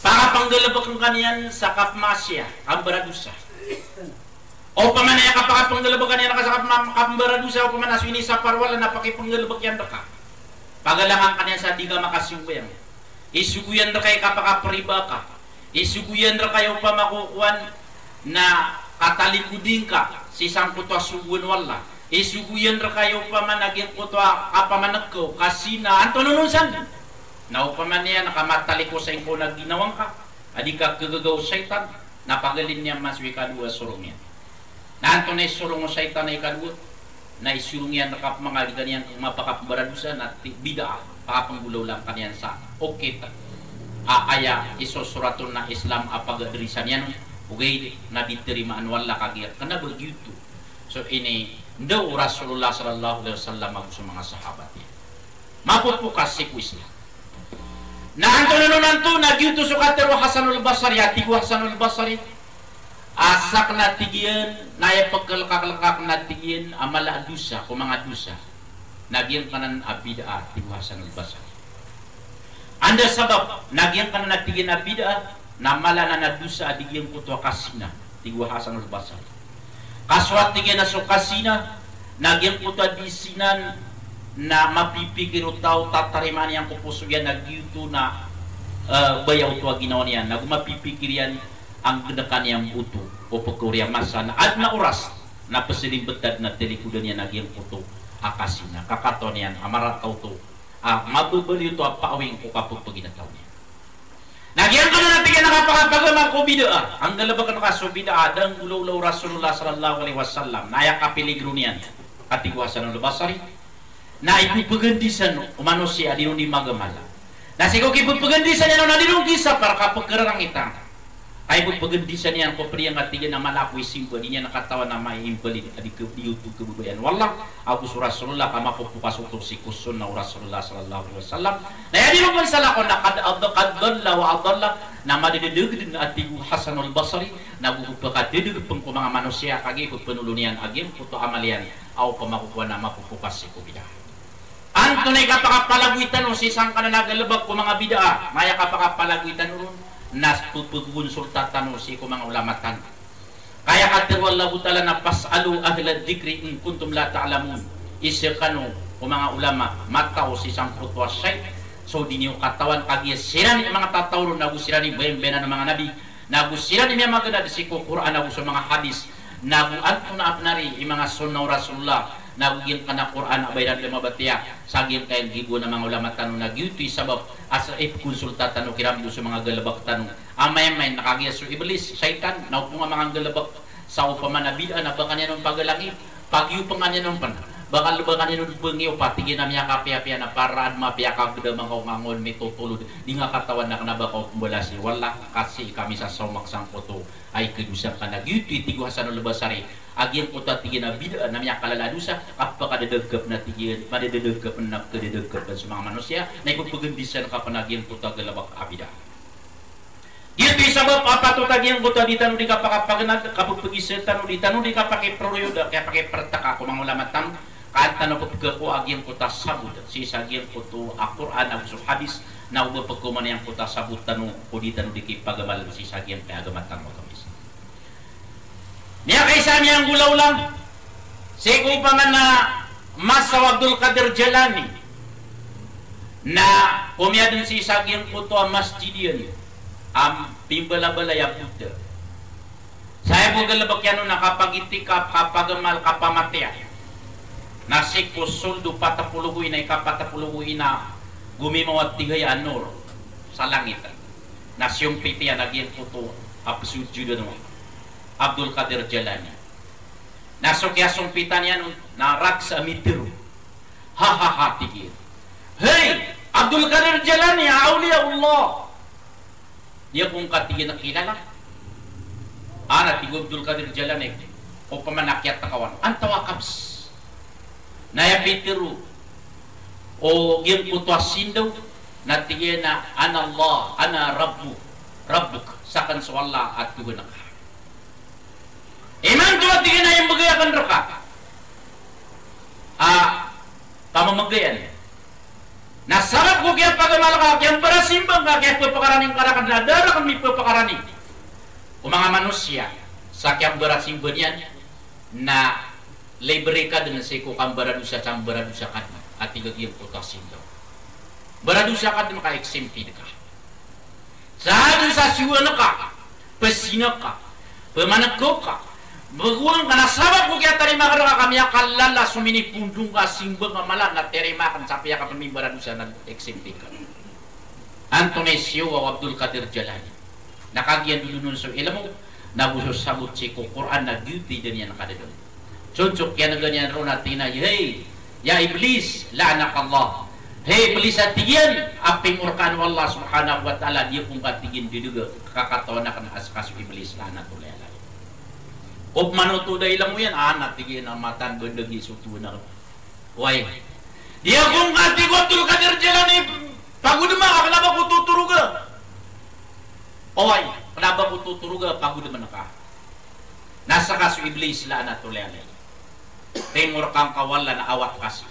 para panggalabak ng kaniyan sa kapmasya ang baradusa O pamana ya kapaka penggelebakan yan nakasakap makambaradusa o pamana aswini sa parwala na pakipengelebak yan daka. Pagalangan ka niya sa diga makasiyang. Isuguyan na kayo kapaka peribaka. Isuguyan na kayo pa makukuhan na katalikudin ka si sangkuto suguan wala. Isuguyan na kayo pa managin kuto apamanagko kasina antonununsan. Na upaman niya nakamatalik ko sa inko na ginawang ka. Adi ka kagagaw syaitan. Napagalin niya mas wikadua surong yan. Na anto na isurong mo syaitan na ikadua. Na isurong yan nakap mga ganyan kung mapakapbaradusa na bida pakapanggulaw lang kanyan sa okita. Aya isusuraton na Islam apagadrisan yan. Ugay na ditirimaan wala kagiyat. Kana bagyuto. So ini daw Rasulullah sallallahu alaihi wasallam ako sa mga sahabat niya. Mapupukas si Islam. Na anto nanunanto nagyuto sukatero Hasanul Basri hati ko Hasanul Basri asak na tigian naya pagkalakak na tigian amala dusa ko mga dusa nagyan kanan abida ti Hasanul Basri anda sabab nagyan kanan tigian abida na mala na dusa adigyan ko to kasina ti Hasanul Basri kaswat tigian na so kasina nagyan ko to disinan na mapipikir tao tatariman yang pupuso yan nagyuto na bayaw to ginawa niyan na mapipikir yan ang gedekan yang buto o pagkurya masa na ad na oras na pasiling betad na telikudan yan nagyang puto akasina kakaton yan amarat tao to mabubali ito paawing ko kapag paginataw niya nagyang ka na natin yan nakapakapagamang ko bida ang galabagan kaso bida adang ulaw Rasulullah sallallahu alaihi wasallam na ayakapiligro niyan katigwasan ng Basri na ipupagandisan manusia di nundi magamala. Na sigo ipupagandisan yan na dinong gisa para kapagkararang itang. Ay ipupagandisan yan ko priyang atiyan na malakoy simba di niya nakatawa na maiimbali di YouTube kebubayan. Wallah, ako sa Rasulullah ka mapupukas utok si kusun na Rasulullah sallallahu alaihi wasallam. Na yan dinong mansala ko na kadalla wa adalla na madididugid na atigu Hasanul Basri na bukupakadidugid pang mga manusia kagi penulunian agim puto amalian au pamakukuha na mapupukas si kubida. Anto na ikapakapalaguitan o sisang ka na nagalabag ko mga bidaa maya kapakapalaguitan o nas pagpunsultatan o si ko mga ulamatan kaya katirwallahu ta'ala na pas'alu ahlad dikri in kuntum la ta'lamun isikano o mga ulama mata o sisang putwa syait so di niyo katawan kagya siran mga tatawro nagusiran ni bayang-bayana ng mga nabi nagusiran ni mga maganda si Quran nagu sa mga hadis naguanto na apnari mga sunnaw Rasulullah nagugin ka na Quran abayran lima batiya saging kayo gibo na mga ulama tanong nagyuti sabab asa konsulta tanong kiram do sa mga galabak tanong amay-amay nakagiya so iblis syaitan naupo nga mga galabak sa upaman na bida na baka niya nung pagalangi pagyupang niya nung pan bakal baka niya nung pengiyo patigin na niya kapiapia na paraan mapiakag da mga ngangon may tutulod di nga katawan na kanabakaw kumbalasi wala kasi kami sa somaksang puto ay kedusang ka nagyuti tigo Hasanul Basri agyan ko tatigin na bida na niya kalaladusa kapakadadagkap na tigin madadagkap na kadadagkapan sa mga manusia na ipagpagandisan ka panagyan ko tagalabak abida ito sabab apa to tagyan ko di tanong di kapakapaganat kapagpagisan tanong di tanong di kapakiproyoda kaya pakipertaka ko mga ulamatan kahit tanong ko agyan ko tasabud si sagyan ko to Quran ang hadis na upapagkuman yang ko tasabud tanong ko di tanong di kipagamal si sagyan kaya agamatan mo kamis niya kaysa niyang gulaw lang sigo pa man na Masa Abdul Qadir Jalani na pumiyadun si sagyan ko to ang masjidiyan am pimbala-balaya Buddha saya po galabak yan na kapag itikap kapagamal kapamatya nasiko suldo patapuluguin na ikapatapuluguin na gumimawat tigay anor sa langit nasyong pitiya nagyan po to apsudyo na Abdul Qadir Jalani nasokya sumpitan yan na raksa mitiru hahaha tigir hey Abdul Qadir Jalani awliya Allah dia kung katigin na kilala tigo Abdul Qadir Jalani o pamanakyat na kawan antawa kabs nayapitiru o gyan putwa sindaw natigin na ana Allah ana Rabbuk sakan sa wala at tugon ka iman tuwa tigin na yung bagayakan raka pamamagayan nasarap ko kaya pagamalaka kaya barasimbang ka kaya pagpakaraning karakan na dara kami pagpakaraning o mga manusia sa kaya barasimbang yan na libre ka dengan seko kang baradusa cang baradusa ka at igagiyang putasin daw. Baradusa ka din ka-exempted ka. Sa siwa na ka, pasina ka, pamanagko ka, baguang ka nasabak ko kaya tarima ka na kami akalala sumini pundong ka simbang ka malang na terima kan sapi ka paming baradusa na exempted ka. Antonesio o Abdul Qadir Jalani. Nakagian dulu nun so ilmu nabusos sabut seko Quran na duty din yan nakadadon. Cocok yan na ganyan ro natin na hey, ya iblis, la'anak Allah. Hei iblis at tigyan, aping murkaan Allah subhanahu wa ta'ala, dia kung katigin diduga, kakatawa na ka na askas iblis, la'anak tulay alay. Kung manutuday lang mo yan, natigyan ang matan, bandagi, sutu na. Why? Dia kung katigotul Qadir Jalani, pagod naman ka, kenapa ko tuturuga? Why? Kenapa ko tuturuga, pagod naman ka? Nasa kaso iblis, la'anak tulay alay. Timur kang kawala na awat kasih.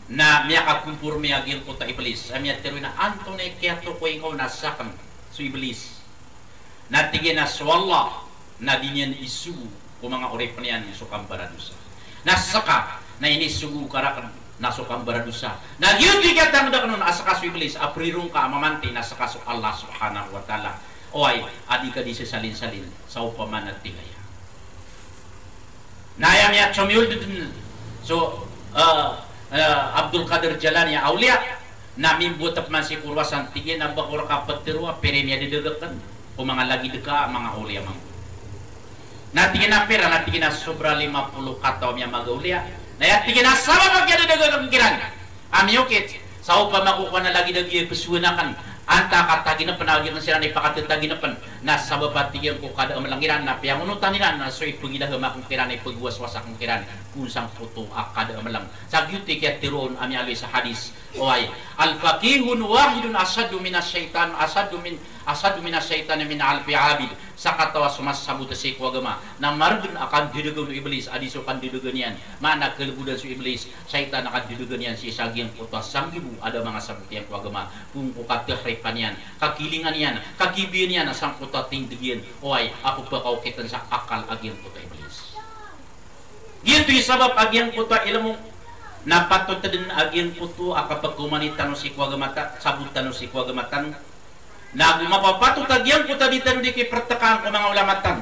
Na miya kakumpur miya gil ko ta iblis. Miya tiruin na Antone kaya to ko ikaw nasakan so iblis. Natigin na swalla na dinyan isu ko mga orep niyan sukang baradusa. Nasaka na inisugu karakan nasukang baradusa. Na gyud ka tang da kanon asaka so iblis aprirong ka mamanti nasaka so Allah subhanahu wa taala. Oy adi ka di salin-salin sa upaman at tigaya. Naya miya chomiul din so Abdul Qadir Jalani aulia namin butak man si kurwasan tigin ang bakura kapat tirwa pero niya didagakan o mga lagi deka mga ulia mang natigin na pera natigin na sobra 50 kataw niya mga ulia natigin na sama pag yan didagakan kiran amiyokit sa upa makukuha na lagi dagi pesuanakan anta katagin na panagin na sila na ipakatitagin na pan nasa babatigyan ko kada amalangiran na piyangunutan nila na so ipagilah makang kiran ipagwas-wasak ang kiran kung sang puto akada amalang sa gyuti kaya tiroon ami alwi sa hadis oay al-faqihun wahidun asadu minas syaitan asadu minas syaitan min alfi abid sa katawa sumasabut sa ikwagama na marudun akan didugan ng iblis adiso kan didugan yan mana kelebudan sa iblis syaitan akan didugan yan si sagyang putas sanggibu ada mga sabut yang kwagama kung kukatihripan yan kakilingan yan kakibian yan sang putating digyan oay ako pa kaukitan sa akal agyang puta iblis gitu sabab agyang puta ilmu napatot din agyang puto akapag kumanitan si kwagama sabutan si kwagama tan na mapapato tagyang ko tabitan di kay pertekaan ko mga ulamatan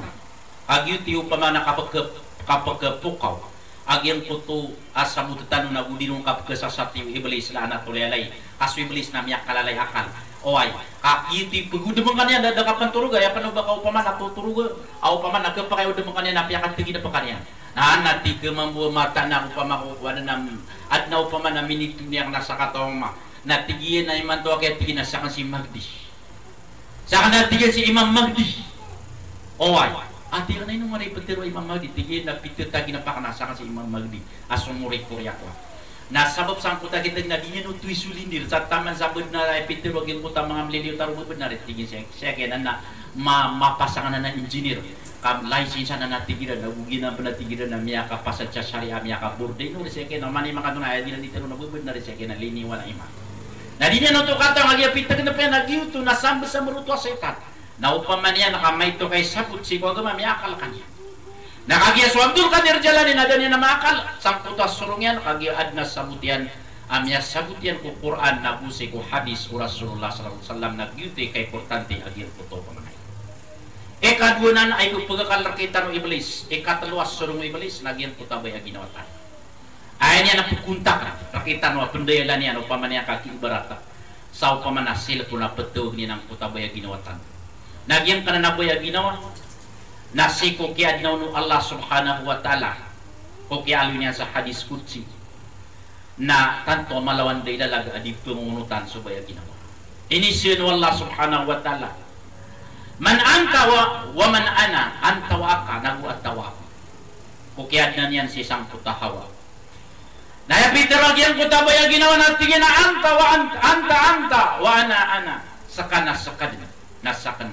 agyo tiyo pa man kapag pukaw agyang puto asabutan na gudinong kapag sasati iblis na anak tulalay aso iblis na miyak kalalay akal oay kakiti pagudamang kanya dadakapan turuga ya paano ba ka upaman natuturuga aw paman nagkapakayo damang kanya napiyakan tigi na pa kanya nati ke mambuwa mata na upamakukuha na at na upaman na minit niyang nasa katawang ma natigiyan na iman to kaya tigin na sa si Magdi sa kanatigan si Imam Mahdi. Oay. Ati ka na yung mga ipatiro Imam Mahdi. Tigil na pitutagi na pakanasa si Imam Mahdi. Asumuray Korea ko. Nasabab sang puta kita na di niya no tuisulindir. Sa taman sabod na ipitiro agin puta mga mliliw tarubod na rin. Tigil siya kaya na mapasangan na ng engineer. Kam license na natigiran. Nagugin na panatigiran na miya ka pasad sa syariah miya ka burde. No siya kaya naman yung mga tunay. Di na dito nabubod na rin siya kaya na liniwan na imam. Na di niya no to kata nagyapitag na pa nagyuto nasamba sa marutwa sa itat. Naupaman niya nakamay to kay sabut si ko agama miyakal kanya. Nakagiya so Abdul Qadir Jalani na niya na makal sang putas surong yan nakagiya adna sabutian amya sabutian ko Quran na busi ko hadis ko Rasulullah sallallahu alaihi wasallam nagyuti kay importante agir puto pamanay. Ikadunan ay ko pagkakalakita ng iblis. Ikatluwas surong iblis nagyan putabay aginawatan. Ay niya napukuntak na. Rakita no, pendayalan niya, upama niya kakibarata. Sa upama na sila po na patawag niya ng putabaya ginawatan. Nagyang ka na nabaya ginawa. Nasiko kaya no Allah subhanahu wa ta'ala. O kaya niya sa hadis kutsi. Na tanto malawan day lalag adi pengunutan subaya ginawa. Inisyon Allah subhanahu wa ta'ala. Man anta wa man ana anta wa aka nagu at tawa. O kaya na niyan si sang putahawa. Naya Peter lagi yang kutabaya ginawa natin na anta wa ana sakana sakadna nasakan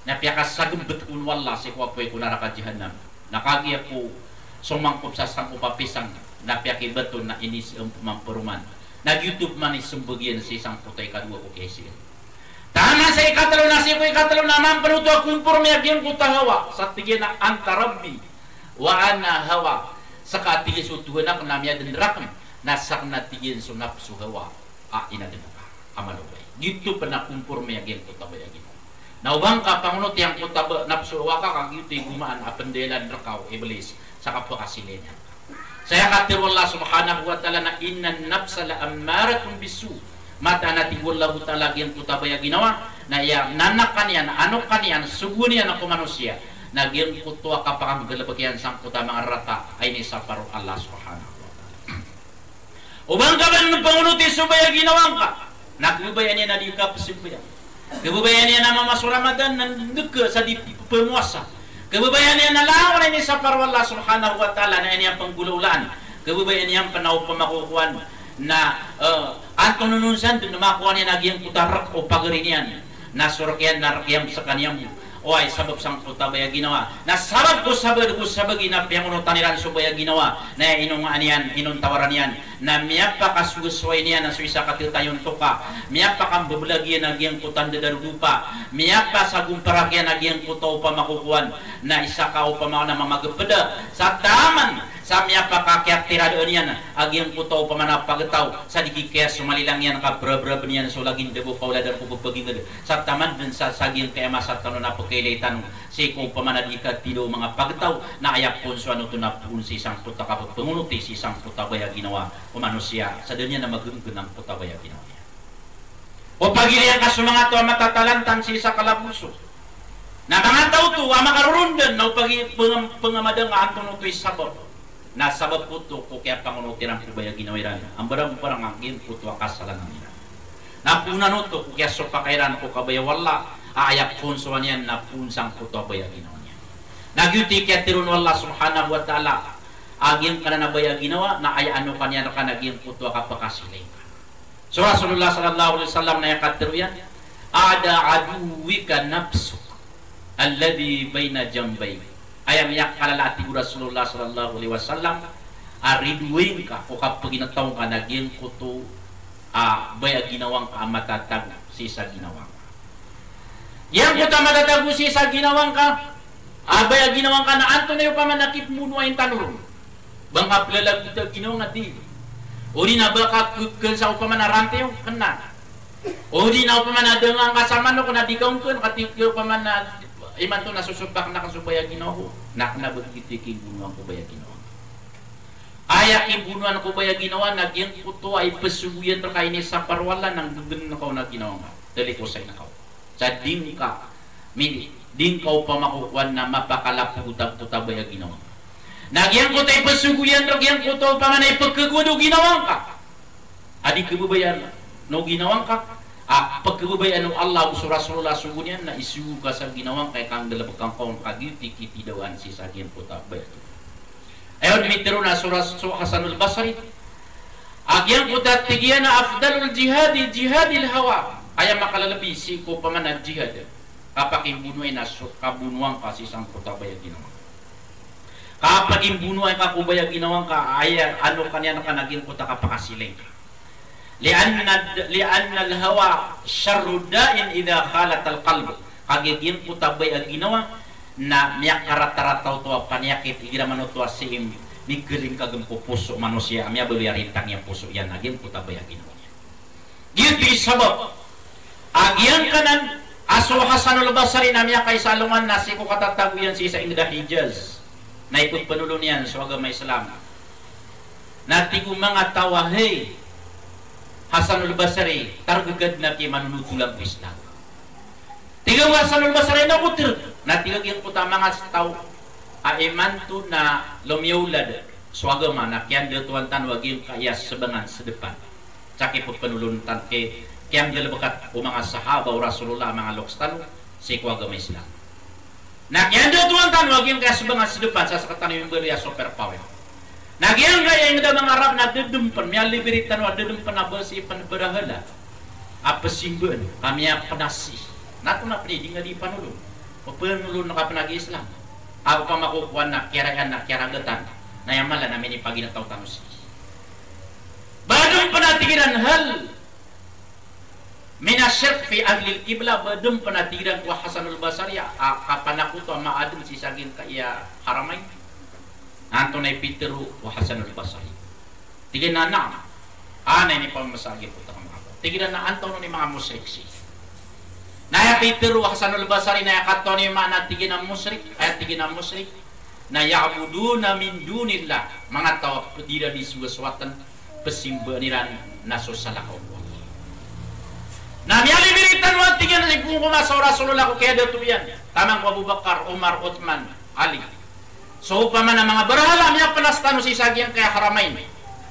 napiakas sagem betul wallah si kuapoy ko naraka jahannam nakagi ako sumangkop sa sangko papisang napiaki betul na ini mamperuman nag YouTube man isumbagian si sang putay kadua ko kesi tama sa ikatalo na si ko ikatalo na mamperuto kumpur mi agian kutahawa sa tigina anta rabbi wa ana hawa sakati sutuhna namanya denderakan nasakna tigin sunap suhawa ina demuka amalobay gitu pernah kumpur mayagin kutabay agin na ubang ka pangunot yang kutabay nafsu waka kang gitu gumaan apendelan rakaw iblis sa kapakasilenya saya katir wallah subhanahu wa ta'ala na innan nafsa la ammaratun bisu mata nati wallahu ta'ala gin kutabay ginawa na ya nanakan yan ano kanian suguni yan ako manusia na gin kutwa kapakang galabagyan sang kuta mga rata ay ni saparo Allah subhanahu wa ta'ala ubang ka ba ng pangunuti subaya ginawang ka nagbabayan niya na di ka pasibayan kababayan niya na mamasuramadan ng duka sa di pemuasa kababayan niya na lawan ay ni saparo Allah subhanahu wa ta'ala na iniyang panggulaulan kababayan niya panaw pamakukuan na anto nununsan doon na makuha niya nagyang kutarak o pagarinyan na surakyan na rakyam sa kanyang o ay sabab sang kutabaya ginawa na sabab ko sabag ginapiyang taniran subaya ginawa na inong aniyan inong tawaran yan na miyapa kasusway niya na suisa katitayon toka miyapa kang bablagyan nagyang kutan dadarudupa miyapa sa gumparakyan nagyang kutaw pa makukuan na isa ka o pa na mamagapeda sa taman sa miyapa kakyat tirado niyan agyang kutaw pa manapagataw sa dikikaya sumalilang yan ka brab niyan so laging debo kauladan pupagpaging sa taman din sa saging kaya masat na po kailitan si ko pamanadika tilo mga pagtaw na ayak po so ano to na po si isang puta kapag pangunuti si isang puta baya ginawa o manusia sa doon niya na magunggun ng puta baya ginawa niya o pagilihan ka sa mga to matatalantan si isa kalabuso na mga tao to makarurundan na pangamadang anton o to'y sabab na sabab po to ko kaya pangunuti ng puta baya ginawa iran ang barang parang ang gin po to akasalan nila na punan to kaya so pakairan ko kabaya wala ayak punsuan yan na punsang puto baya ginawa niya nagyuti kaya tirun Allah subhanahu wa ta'ala aging ka na baya ginawa na ay ano kanya ka naging puto ka pakasiling so Rasulullah sallallahu alaihi wasallam na yakatiru yan ada aduwika nafsuk alladhi bayna jambay ayam yak kalalati Rasulullah sallallahu alaihi wasallam ariduin ka o kapag ginataw ka naging puto baya ginawang ka matatag sisa ginawang yang kita matatag sisa ginawang ka baya ginawang ka na anto na yung pamanakip muno ay tanurong bang aplalag kita ginawang nga di o di na baka kukul sa upamanarante yung kena o di na upamanadangang kasama no kung nadikaw ka katikyo upamana iman to nasusubak na kasubaya ginawa naknabagitiking bunuang ko baya ginawa ayak imbunuan ko baya ginawa nagyang kuto ay pesuguyan terkait sa parwala ng dugan na kau na ginawa nga dali ko say na kau sa ding ka ding kau pamakukuan na mapakalaputa baya ginawa nagyang kuto ay pesuguyan nagyang kuto pamanay pagkagudo ginawa ka adik kebubayan no ginawa ka pagkabubayan ng Allah Rasulullah sugunyan na isugo ka sa ginawa kay kang dalabakang kong kagiti kitidawan si sagyan puta baya ayon mitiro na surah Hasanul Basri agyang putat tigyan na afdalul jihadil hawa kaya makalalabi si ko pamanag jihad kapag imbunuay na kabunuang ka si isang puta baya ginawa kapag imbunuay ka kubaya ginawang ka ay ano kanya na ka naging puta ka pakasiling lianna al-hawa syarru da'in idha khalat al-qalb kagigin puta baya ginawa na miyak karata-rataw to panyakit igira manutua sim migiring kagem puso manusia amya beliarintang yang puso yan agin puta baya ginawa gitu sabab agian kanan aso Hasanul Basri namya kay salungan nasi ko katataguyan si sa Indah Hijaz na ikut penulun yan sa agama Islam natigo mga tawahay Hasanul Basri targagad na ki manunutulang Islam tiga Hasanul Basri na kutir na tiga yung puta mga tao aimantu na lumiulad swagama na kian datuan tan wagim kayas sebangan sedepan sakit penuluntan ke kian dalabakat o mga sahaba o Rasulullah mga lokstan si agama Islam na kian datuan tan wagim kayas sebangan sedepan sa sakatan yung beria super power na kian gaya yung mga Arab na dedempan miya liberitan wa dedempan na basi panberahala apa simbon kami penasi nato na pwede nga di panulong penulong na kapanagi Islam ako pa makukuha na kirayan na kiragatan na yamala namin ipaginataw tanus badong panatigiran hal minasyirk fi ahlil kibla badong panatigiran ko Hasanul Basri kapanakuto maadun si sagin kaya haramay Anto na Peteru wa Hasan al-Basri. Tigin na na. Ana ni pamasagin po ta mga. Tigin na anto ni mga musriksi. Naya Peteru wa Hasan al-Basri na kato ni mana tigin na musrik, ay tigin na musrik na ya'buduna min dunillah. Mga tao dira di suwatan pesimba niran naso salakaw. Na miyali biritan wa tigin na kung kumasa Rasulullah ko kaya dato yan. Tamang Abu Bakar, Umar, Uthman, Ali. So upaman ang mga barahala miya palastano si Sagyang kaya Haramain.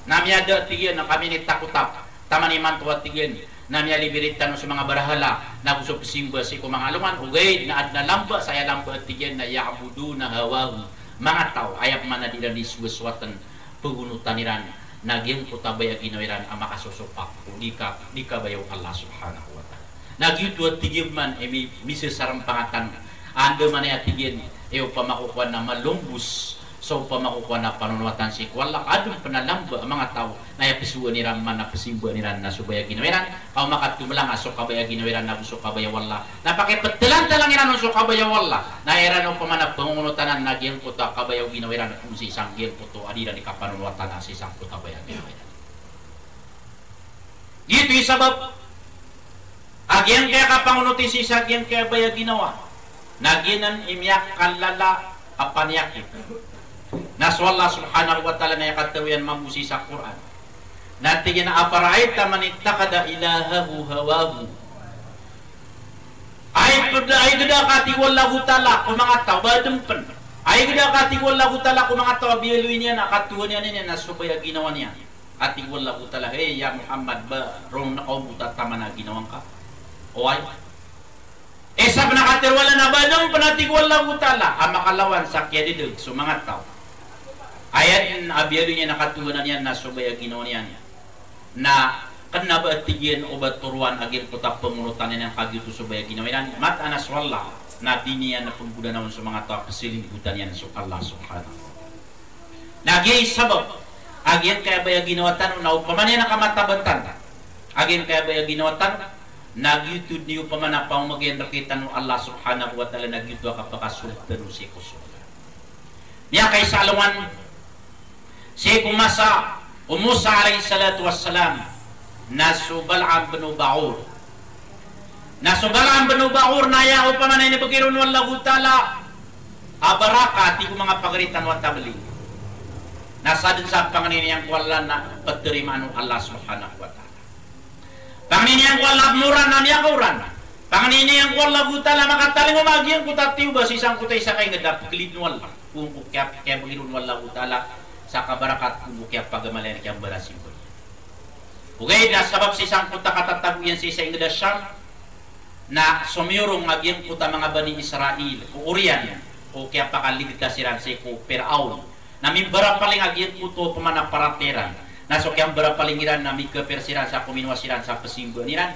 Na miya tigyan na kami ni takutap. Tama ni mantuwa tigyan. Na miya liberitan sa mga barahala na gusto pasimba si kumangalungan. Ugay na adna lamba saya lamba tigyan na ya'budu na hawahu. Mga tao ayap man na dila ni suwaswatan pagunutan niran. Nagyang kutabay ang ginawiran ang makasusupak. Di ka bayaw Allah subhanahu wa ta'ala. Nagyutuwa tigyan man misisarang pangatan. Ando man ay tigyan. Ew pamakukuha na malumbus so pamakukuha na panunuwatan si wala adong panalamba ang mga tao na yapisuan niran man na pasimba niran na subaya ginawiran kau makatumulang aso kabaya ginawiran na buso kabaya wala napakipatilan talang iran so kabaya wala na iran o pamanap pangunutanan na giyang puta kabaya ginawiran kung si isang giyang puto adira ni kapanunuwatan na si isang puta kabaya ginawiran ito yung sabab agyan kaya kapangunutin si isang giyang kaya baya ginawa naginan imyak kalala apanyakit. Naso Allah subhanahu wa ta'ala na yakatawian mamusi sa Quran. Natigin na apara'ita man ittakada ilahahu hawahu. Ay gada kati wallahu ta'ala kung mga tao badampan. Ay gada kati wallahu ta'ala kung mga tao biyaluin niya na katuwan niya na subaya ginawa niya. Kati wallahu ta'ala hey ya Muhammad ba rong nakaumuta tama na ginawang ka. O ay Esab nakatirwala na ba nang panatigwal lang utala ang makalawan sa kiyadidog so mga tao. Ayan abiyado niya nakatuwanan yan na subaya ginawa niya na kan ba tigyan o ba turuan agil putak pamunutan niya ng kagito subaya ginawa niya mat anas wala na di niya na pagbuda naman sa mga tao kasilingkutan niya sa Allah subhanahu. Nagay sabab agyan kaya ba ginawa tanong na upaman niya nakamatabantan agyan kaya ba ginawa tanong nagyutud niyo pa man ang magyan nakita ng Allah subhanahu wa ta'ala nagyutud ka pakasultan si kusula niya kay salungan si kumasa Musa alayhi salatu wassalam nasubal'an banu ba'ur na yao pa man ay nabagirun wallahu ta'ala abaraka ti ko mga pagaritan wa tabli nasa din sa panganiniyang wala na pagterimaan ng Allah subhanahu wa ta'ala Pangini yang wala muran na niya kauran. Pangini yang wala gutala makataling umagian kutatiu ba sisang kutay sa kay ngadap kilid wala. Kung kaya bagirun wala gutala sa kabarakat kung kaya pagamalan kaya barasimbo. Okay, na sabab sisang kuta katataguyan si sa ingdasyam na sumyurong magian kuta mga bani Israel o Urian o kaya pakaligtasiran si ko Peraun. Na mimbara paling agian kuto pamanaparateran. Nasok yang berpalingiran nami kepersiran sa kuminwasiran sa pesimbo niran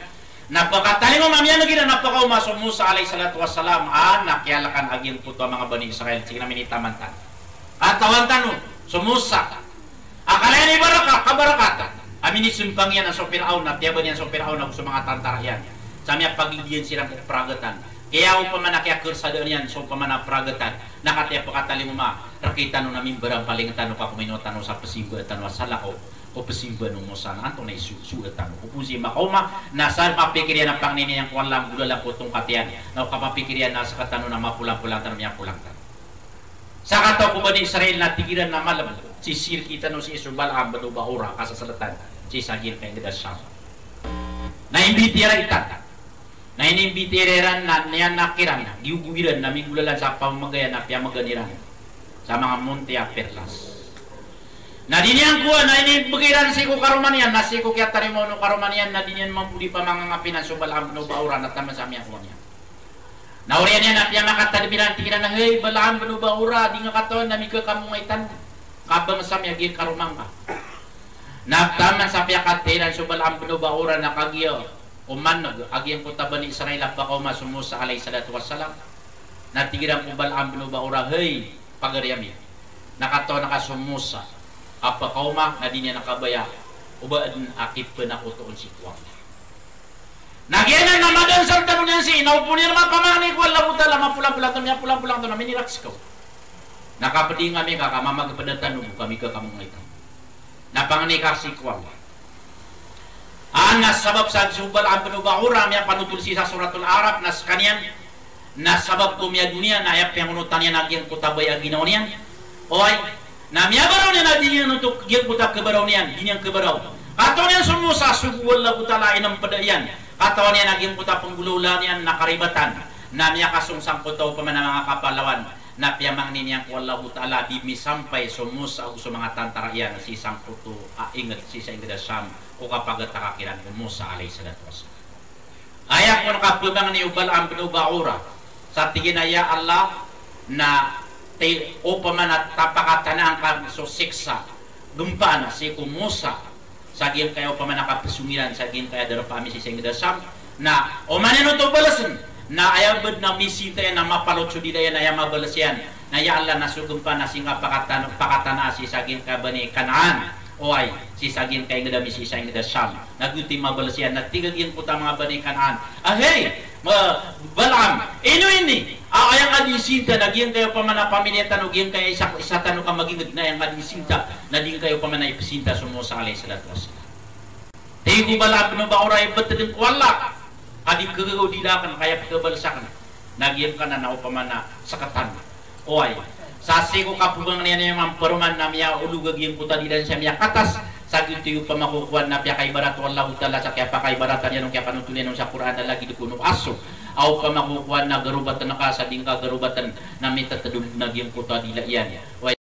napakatali mo mamaya lagi na napakaw masok Musa alayhi salatu wassalam nakyalakan aging puto mga bani Israel sige namin itamantan at tawantan nun so Musa akalayan ibaraka kabarakatan amin isumpang yan ang sopiraw na tiyaban yan sopiraw na sa mga tantara yan sa mga paglidiyan silang pragatan kaya upaman kaya kursadaan yan so upaman na pragatan nakatiya pakatali mo rakita nun namin berampalingan ka kuminotan sa pesimbo at wasalako o pasimba nung Musa na anto na isusuatan o kung si Makoma nasa mapikirian ng pangnini yang kuwan lang gula lang po itong katiyan na kapapikirian na sa katano na mapulang-pulang tanong niya pulang tanong sa kataw ko ba ni Israel na tigiran na malam si Sir kita no si Isubal ang banu bahura kasasalatan si Sagir kay Gadas Sham na imbitira itat na inimbitiran na niyan nakiran giuguiran na mingulalan sa pamagayan na piyamaganiran sa mga monte a perlas na dinyan kuha na ini bagiran si ko karumanian na si ko kaya tarimono karumanian na dinyan mamuli pa mga ngapinan subal no bauran at tama sa miya kuha niya na uriyan niya na piya makatalibiran tigiran na hey balaan banu baura di nga katon na mika kamungaitan kabang sa miya gil karumang ka na tama sa piya katiran subal banu baura na kagiyo umanog agyan ko taban ni Israel pa ko masumusa alayhi salatu wassalam na tigiran ko balaan banu baura hey pagariyami nakato nakasumusa apa kauma na di niya nakabaya ubad akip pa na kutoon si Kuwang nagyanan na madan sa tanong niyan si inaupunir mapamani ko wala budala mapulang-pulang to niya pulang-pulang to na miniraks ko Nakapedi kami kakamama kepada tanu kami ke kamu mereka. Napangani kasih kuam. Anas sabab sa subal ampenu bauram yang panutul sisa suratul Arab nas kanian nas sabab kumia dunia na ayat yang unutannya nagian kota baya ginonian. Oi, namia baronian adinya untuk giat kota kebaronian, dinyang kebarau. Katonian semua sa subul la kutala inam pedaian. Katonian nagian kota penggululanian nakaribatan. Namia kasung sang kota pemana mga kapalawan. Na piyamang ninyang wallahu ta'ala dimi sampai sumus au mga tantara iyan si sang puto ingat si sa ingredasam o kapag takakiran ko Musa alayhi salatu wassalam. Ayak ko nakapumang ni ubal ang binubaura sa tingin na ya Allah na upaman at tapakatanan kan so siksa gempa na si ko Musa sagin kayo upaman nakapasungiran sagin kaya darapami si sa ingredasam na umanin to balasan na ayabad na misita na mapalotso di daya na ya mabalasyan na ya Allah nasugum pa na singa pakatana si sagin ka bani Kanaan o ay si sagin kay ngada misisa ngada Syam naguti mabalasyan na tigagin puta mga bani Kanaan ahey Balaam ino ini ayang adisinta naging kayo pa man na pamilya tanong yung kaya isa tanong ka magigad na yung adisinta na din kayo pa man na ipasinta sumusa alayhi salatu wassalam tigo Balaam no ba oray betadin wala adik kegagaw dilakan kaya pagkabalsakan nagyan ka na naupamana sakatan oy sasi ko kapubang niya niya mamperuman na miya ulugagyan ko tadi dan siya miya katas sagit tiyo pamakukuan na piya kaibarat wallahu ta'ala sa kaya pakaibaratan niya nung kaya panutulian nung sa Quran na lagi dukunong aso au pamakukuan na garubatan na ka sa ding ka garubatan na mitatadum nagyan ko tadi la iyan oy